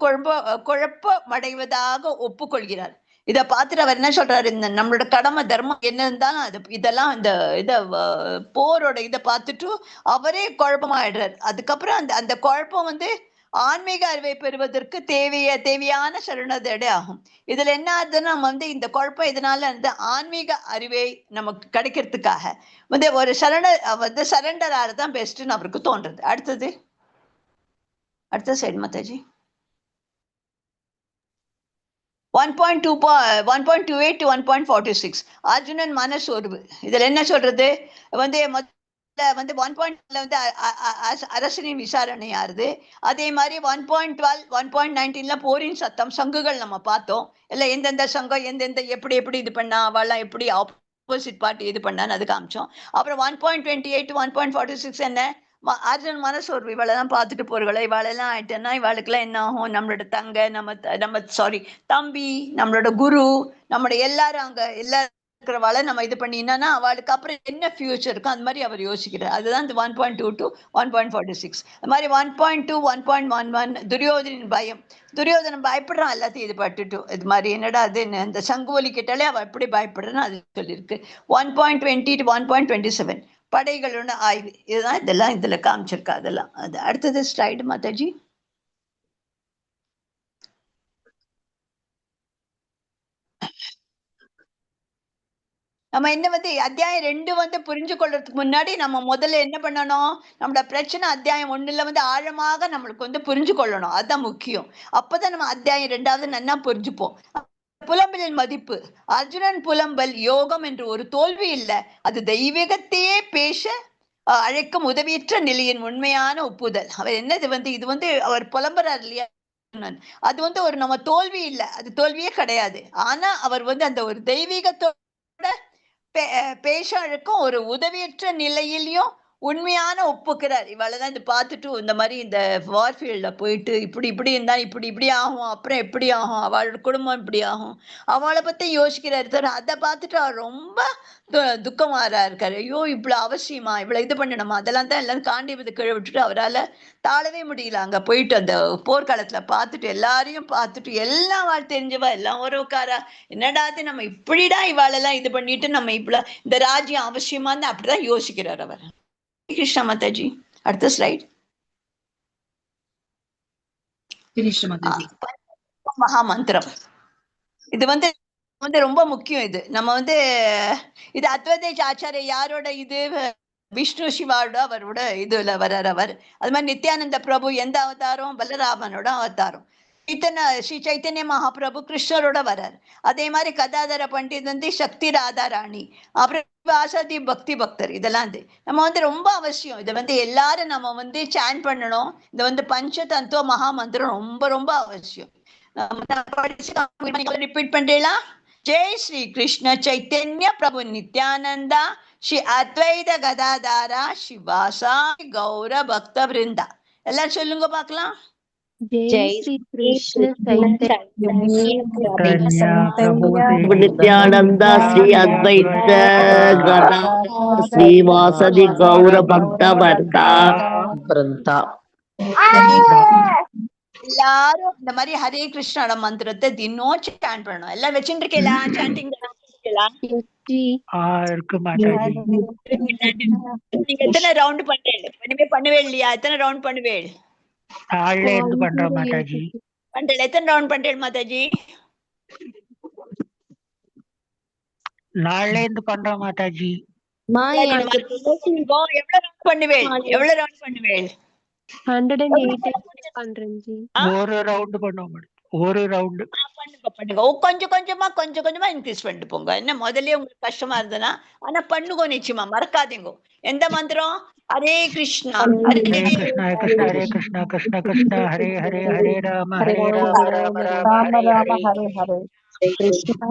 குழப்பமடைவதாக ஒப்புக்கொள்கிறார். இதை பார்த்துட்டு அவர் என்ன சொல்றாரு, இந்த நம்மளோட கடமை தர்மம் என்ன இருந்தாலும் அது இதெல்லாம் இந்த போரோட இதை பார்த்துட்டு அவரே குழப்பமாயிடுறாரு. அதுக்கப்புறம் அந்த குழப்பம் வந்து ஆன்மீக அறிவை பெறுவதற்கு தேவையான சரணதடை ஆகும். இதுல என்ன ஆகுதுன்னா, நம்ம வந்து இந்த குழப்பம் இதனால இந்த ஆன்மீக அறிவை நமக்கு கிடைக்கிறதுக்காக வந்து ஒரு சரண்டர் ஆறதான் பெஸ்ட்னு அவருக்கு தோன்றது. அடுத்த சைடு மாதாஜி. 1.28 to 1.46 அர்ஜுனன் மனசோர்வு. இதுல என்ன சொல்றது வந்து 1.1 வந்து அரசனின் விசாரணை ஆறுது. அதே மாதிரி 1.12 1.19 போரின் சத்தம், சங்குகள் நம்ம பார்த்தோம். இல்ல எந்தெந்த சங்கம் எந்தெந்த எப்படி இது பண்ணா, அவெல்லாம் எப்படி ஆப்போசிட் பார்ட்டி இது பண்ணான்னு அது காமிச்சோம். அப்புறம் 1.28 to 1.46 என்ன, அர்ஜுன் மனசோர்வு. இவளெல்லாம் பார்த்துட்டு போறவளை, இவாளெல்லாம் ஆயிட்டேன்னா இவாளுக்கெல்லாம் என்ன ஆகும், நம்மளோட தங்க நம்ம தம்பி, நம்மளோட குரு, நம்மளோட எல்லாரும் அங்க எல்லாரும் இருக்கிறவாளை நம்ம இது பண்ணினா அவளுக்கு அப்புறம் என்ன ஃபியூச்சர் இருக்கும், அந்த மாதிரி அவர் யோசிக்கிறார். அதுதான் இந்த 1.2 to 1.46. அது மாதிரி 1.2 1.11 துரியோதனின் பயம். துரியோதனன் பயப்படுறான் எல்லாத்தையும் இது பட்டுட்டு. இது மாதிரி என்னடா அது இந்த சங்குவலி கிட்டாலே அவ எப்படி பயப்படுறான்னு அது சொல்லியிருக்கு. 1.20 to 1.27 படைகளோட ஆய்வு. இதுதான் இதெல்லாம் இதுல காமிச்சிருக்கா. அதெல்லாம் அது அடுத்தது ஸ்லைடு மாதாஜி. நம்ம என்ன வந்து அத்தியாயம் 2 வந்து புரிஞ்சு கொள்றதுக்கு முன்னாடி நம்ம முதல்ல என்ன பண்ணணும், நம்மளோட பிரச்சனை அத்தியாயம் 1ல வந்து ஆழமாக நம்மளுக்கு வந்து புரிஞ்சு கொள்ளணும். அதுதான் முக்கியம். அப்பதான் நம்ம அத்தியாயம் 2வது நன்னா புரிஞ்சுப்போம். புலம்பலின் மதிப்பு. அர்ஜுனன் புலம்பல் யோகம் என்று ஒரு தோல்வி இல்லை, அது தெய்வீகத்தையே பேச அழைக்கும் உதவியற்ற நிலையின் உண்மையான ஒப்புதல். அவர் என்னது இது வந்து அவர் புலம்புறார் இல்லையா, அது வந்து ஒரு நம்ம தோல்வி இல்லை, அது தோல்வியே கிடையாது. ஆனா அவர் வந்து அந்த ஒரு தெய்வீகத்தோட பேச அழைக்கும் ஒரு உதவியற்ற நிலையிலையும் உண்மையான ஒப்புக்கிறார். இவளதான் இது பார்த்துட்டு இந்த மாதிரி இந்த வார்ஃபீல்ட்ல போயிட்டு இப்படி இருந்தா இப்படி ஆகும், அப்புறம் எப்படி ஆகும், அவளோட குடும்பம் இப்படி ஆகும், அவளை பத்தி யோசிக்கிறாரு சார். அதை பார்த்துட்டு அவர் ரொம்ப துக்கமாறா இருக்காரு. ஐயோ இவ்வளவு அவசியமா, இவ்வளவு இது பண்ணணுமா, அதெல்லாம் தான் எல்லாரும் காண்டிபத்தை கீழே விட்டுட்டு அவரால் தாழவே முடியல. அங்க போயிட்டு அந்த போர்க்காலத்துல பார்த்துட்டு எல்லாரையும் பார்த்துட்டு எல்லாம் வாழ் தெரிஞ்சவா எல்லாம் உறவுக்காரா, என்னடாது நம்ம இப்படிடா இவாளெல்லாம் இது பண்ணிட்டு நம்ம இப்படி இந்த ராஜ்யம் அவசியமான்னு அப்படிதான் யோசிக்கிறார் அவர். கிருஷ்ணா மாதாஜி. அடுத்த ஸ்லைட். மகா மந்திரம். இது வந்து ரொம்ப முக்கியம். இது நம்ம வந்து இது அத்வைத ஆச்சாரிய யாரோட இது விஷ்ணு சிவாவோட அவரோட இதுல வர்றார் அவர். அது மாதிரி நித்யானந்த பிரபு எந்த அவதாரம்? பலராமனோட அவதாரம். ஸ்ரீ சைத்தன்ய மகாபிரபு கிருஷ்ணரோட வர்றார். அதே மாதிரி கதாதர பண்டித் வந்து சக்தி ராதா ராணி, அப்புறம் ஆசாதி பக்தி பக்தர். இதெல்லாம் நம்ம வந்து ரொம்ப அவசியம். இதை வந்து எல்லாரும் நம்ம வந்து சான் பண்ணணும். இதை வந்து பஞ்ச தத்துவ மகா மந்திரம் ரொம்ப ரொம்ப அவசியம். ரிப்பீட் பண்றீங்களா? ஜெய் ஸ்ரீ கிருஷ்ண சைத்தன்ய பிரபு நித்யானந்தா ஸ்ரீ அத்வைத கதாதாரா சிவாசா கௌர பக்த பிருந்தா. எல்லாரும் சொல்லுங்க பார்க்கலாம்.
ஜெய் ஸ்ரீ கிருஷ்ண
நித்யானந்தா ஸ்ரீ அத்வைத கதா ஸ்ரீவாசதி கௌர பக்த பிருந்தா.
எல்லாரும் இந்த மாதிரி ஹரே கிருஷ்ணோட மந்திரத்தை தினம் சாண்ட் பண்ணணும். எல்லாம் வச்சுட்டு இருக்கீங்களா? சாண்டிங் நீங்க எத்தனை ரவுண்ட் பண்றீங்க? பண்ணுவே இல்லையா? எத்தனை ரவுண்ட் பண்ணுவேள்? பண்றேன். எத்தனை ரவுண்ட் பண்றேன் மாதாஜி?
நாளைந்து பண்றோம் மாதாஜி.
எவ்வளவு ரவுண்ட் பண்ணுவேள்? எவ்வளவு ரவுண்ட் பண்ணுவேள்?
108 பண்றேன் ஜி.
ஒரு ரவுண்ட் பண்ணுவோம். ஒரு ரவுண்ட்
பண்ணுங்க. கொஞ்சம் கொஞ்சமா இன்க்ரீஸ் பண்ணிட்டு போங்க. என்ன முதல்ல உங்களுக்கு கஷ்டமா இருந்ததுன்னா, ஆனா பண்ணுங்க, நிச்சயமா மறக்காதீங்க. எந்த மந்திரம்? ஹரே கிருஷ்ணா
ஹரே கிருஷ்ணா ஹரே கிருஷ்ணா கிருஷ்ண கிருஷ்ணா ஹரே ஹரே ஹரே ராம ஹரே ராம ராம ராம ஹரே ஹரே. ஹரே கிருஷ்ணா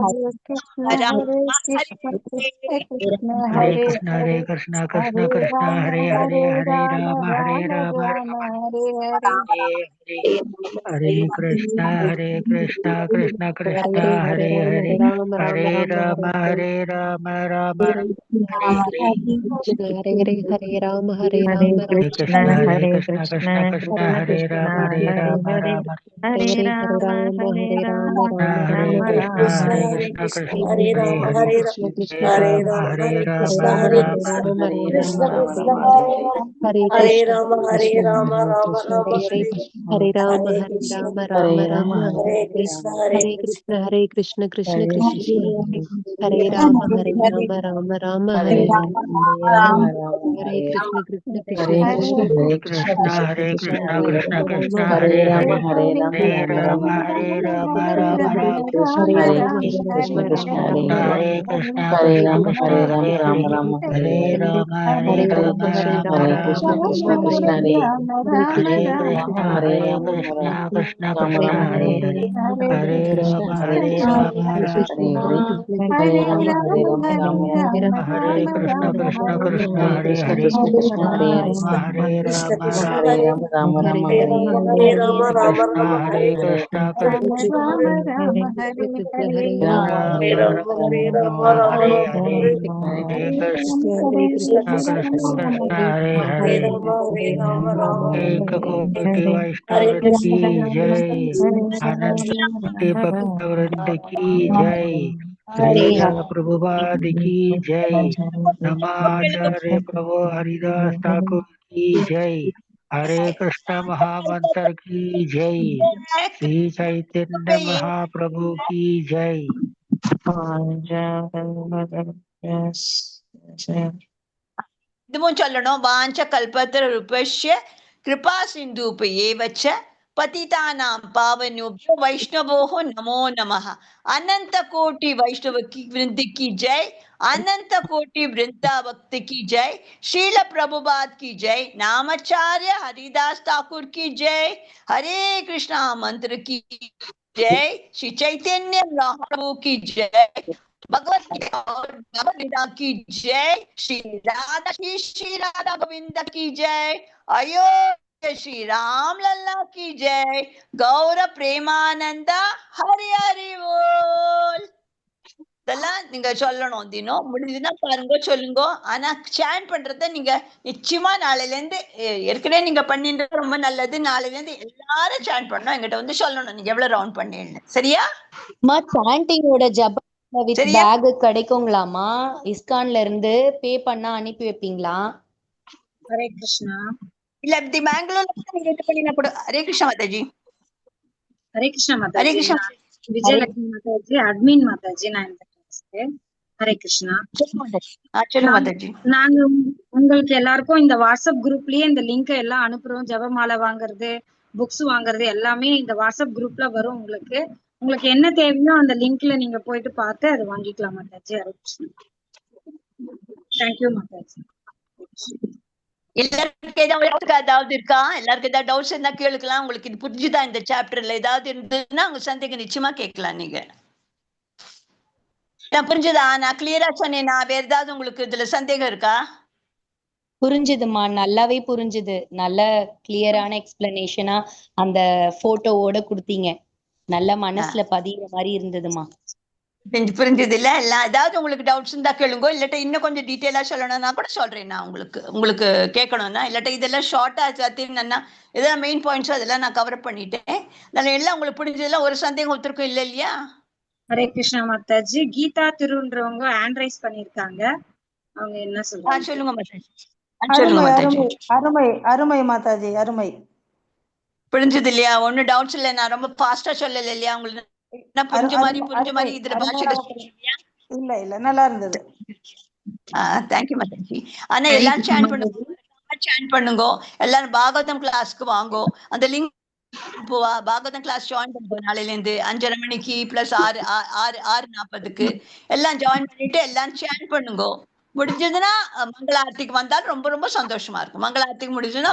கிருஷ்ண கிருஷ்ணா ஹரே ஹரே ஹரே ராம ஹரே ராம ஹரே கிருஷ்ணா கிருஷ்ண கிருஷ்ணா ஹரே ஹரே ஹரே ராம ராம ஹரே
ஹரே ராம ஹரே
கிருஷ்ணா கிருஷ்ண கிருஷ்ணா ஹரே ராம ராம
ஹரே ராம ஹரே ராம
ஹரே கிருஷ்ணா கிருஷ்ண ஹரே ஹரே
ஹரே ராம ஹரே ராம ஹரே ராம ஹரே ராம ஹரே ராம ராம ராம ஹரே கிருஷ்ண கிருஷ்ண கிருஷ்ண ஹரே ராம ராம ராம ஹரே கிருஷ்ண கிருஷ்ண கிருஷ்ண
ஹரே கிருஷ்ணா கிருஷ்ண கிருஷ்ண ஹரே ஹரே ஹரே ராம ராம
ஹரே ராம கிருஷ்ண கிருஷ்ண
ஹரே கிருஷ்ணா ஹரே ராம ஹரே ராம ஹரே ராம
கிருஷ்ண கிருஷ்ண கிருஷ்ண
ஹரே கிருஷ்ணா ஹரே கிருஷ்ணா கிருஷ்ண கிருஷ்ண ஹரே ஹரே ஹரே ராம ஹரே கிருஷ்ண கிருஷ்ண கிருஷ்ண ஹரே ஹரே ஹரே ராம ராம ஹரே கிருஷ்ணா ஹரே கிருஷ்ணா கிருஷ்ண ஹரே ஹரே ஹரே கிருஷ்ணா கிருஷ்ண ஹரே ஹரே एक कोटि वैष्णव की जय, अनंत कोटि भक्तवृंद की जय, श्रील प्रभुपाद की जय, नमाचार्य प्रभु हरिदास ठाकुर की जय, हरे कृष्ण महामंत्र की जय, श्री चैतन्य महाप्रभु की जय.
இதுவும் சொல்லணும். வாஞ்ச கல்பத்திர ரூபஸ்ய கிருபா சிந்துபயேவச்ச பதிதானாம் பாவனோப்யோ வைஷ்ணவோஹோ நமோ நமः. अनंत कोटि वैष्णव की वृंद की जय, अनंत कोटि वृंदा भक्त की जय, श्रील प्रभुपाद की जय, नामाचार्य हरिदास ठाकुर की जय, हरे कृष्णा मंत्र की जय, श्री चैतन्य महाप्रभु की जय, भगवत गीता की जय, श्री राधा गोविंद की जय, अयो श्री राम लल्ला की जय, गौर प्रेमानंदा हरि हरि बोल. இதெல்லாம் நீங்க சொல்லணும். தினம் முடிஞ்சுன்னா பாருங்க, சொல்லுங்க. ஆனா சாண்ட் பண்றத நீங்க நிச்சயமா நாளையில இருந்து ஏற்கனவே நீங்க பண்ணிட்டு ரொம்ப நல்லது. நாளையில இருந்து எல்லாரும் சாண்ட் பண்ணணும். எங்கிட்ட வந்து சொல்லணும் நீங்க எவ்வளவு ரவுண்ட் பண்ணீங்க. சரியா?
சாண்டிங்கோட ஜப பேக் கிடைக்குங்களாமா? இஸ்கான்ல இருந்து பே பண்ணா அனுப்பி வைப்பீங்களா?
ஹரே கிருஷ்ணா. இல்ல பெங்களூர்ல நீங்க இது பண்ணினா கூட. ஹரே கிருஷ்ணா மாதாஜி.
ஹரே கிருஷ்ணா
ஹரே
மாதாஜி.
கிருஷ்ணா.
நான் விஜயலட்சுமி மாதாஜி, அட்மின் மாதாஜி. நான் இந்த கிளாஸ்க்கு. ஹரே கிருஷ்ணா.
சொல்லுங்க மாதாஜி.
நாங்க உங்களுக்கு எல்லாருக்கும் இந்த வாட்ஸ்அப் குரூப்லயே இந்த லிங்க் எல்லாம் அனுப்புறோம். ஜபமாலை வாங்குறது, புக்ஸ் வாங்குறது எல்லாமே இந்த வாட்ஸ்அப் குரூப்ல வரும் உங்களுக்கு. உங்களுக்கு என்ன தேவையோ அந்த லிங்க்ல நீங்க போயிட்டு பார்த்து அதை வாங்கிக்கலாம் மாதாஜி. ஹரே கிருஷ்ணா. தேங்க்யூ மாதாஜி.
எல்லாருக்கும் ஏதாவது இருக்கா? எல்லாருக்கும் ஏதாவது டவுட்ஸ் இருந்தா கேளுக்கலாம். உங்களுக்கு இது புரிஞ்சுதா? இந்த சாப்டர்ல ஏதாவது இருந்ததுன்னா உங்க சந்தேகம் நிச்சயமா கேட்கலாம் நீங்க. நான் புரிஞ்சுதா? நான் கிளியரா சொன்னேனா? வேற ஏதாவது உங்களுக்கு இதுல சந்தேகம் இருக்கா?
புரிஞ்சுதுமா, நல்லாவே புரிஞ்சுது. நல்ல கிளியரான எக்ஸ்பிளனேஷனா அந்த போட்டோவோட கொடுத்தீங்க. நல்ல மனசுல பதிகிற மாதிரி இருந்ததுமா.
புரிஞ்சது இல்ல? எல்லாம் ஏதாவது உங்களுக்கு டவுட்ஸ் இருந்தா கேளுங்க. இல்லாட்ட இன்னும் கொஞ்சம் டீட்டெயிலா சொல்லணும்னா கூட சொல்றேன் நான் உங்களுக்கு கேட்கணும்னா. இல்லாட்ட இதெல்லாம் ஷார்ட்டா சாத்தினா இதெல்லாம் மெயின் பாயிண்ட்ஸ் அதெல்லாம் நான் கவர் பண்ணிட்டேன். அதனால எல்லாம் உங்களுக்கு புரிஞ்சதுல ஒரு சந்தேகம் ஒருத்தருக்கும் இல்லை இல்லையா?
ஹரே கிருஷ்ணா மாதாஜி. கீதா திருன்றவங்க ஹேண்ட் ரைஸ் பண்ணிருக்காங்க. அவங்க என்ன சொல்றாங்க?
சொல்லுங்க மாதாஜி.
அருமை அருமை அருமை அருமை மாதாஜி, அருமை.
புரிஞ்சது இல்லையா? ஒன்னும் டவுட்ஸ் இல்லை. நான் ரொம்ப ஃபாஸ்டா சொல்லல இல்லையா? உங்களுக்கு புரிஞ்ச மாதிரி இதுல பாஷை
இல்ல இல்ல நல்லா இருந்தது.
தேங்க்யூ மாதாஜி. ஆனா எல்லாரும் சேன் பண்ணுங்க, சேன் பண்ணுங்க. எல்லாரும் பாகவதம் கிளாஸ்க்கு வாங்கோ. அந்த லிங்க் பாகவதம் கிளாஸ் ஜாயின் பண்ணுங்க. நாளையில இருந்து 5:30 மணிக்கு பிளஸ் 6:40 எல்லாம் ஜாயின் பண்ணிட்டு எல்லாரும் சேன் பண்ணுங்க. முடிஞ்சதுன்னா மங்கள ஆரத்திக்கு வந்தாலும் ரொம்ப ரொம்ப சந்தோஷமா இருக்கும். மங்கள ஆரத்திக்கு முடிஞ்சதுன்னா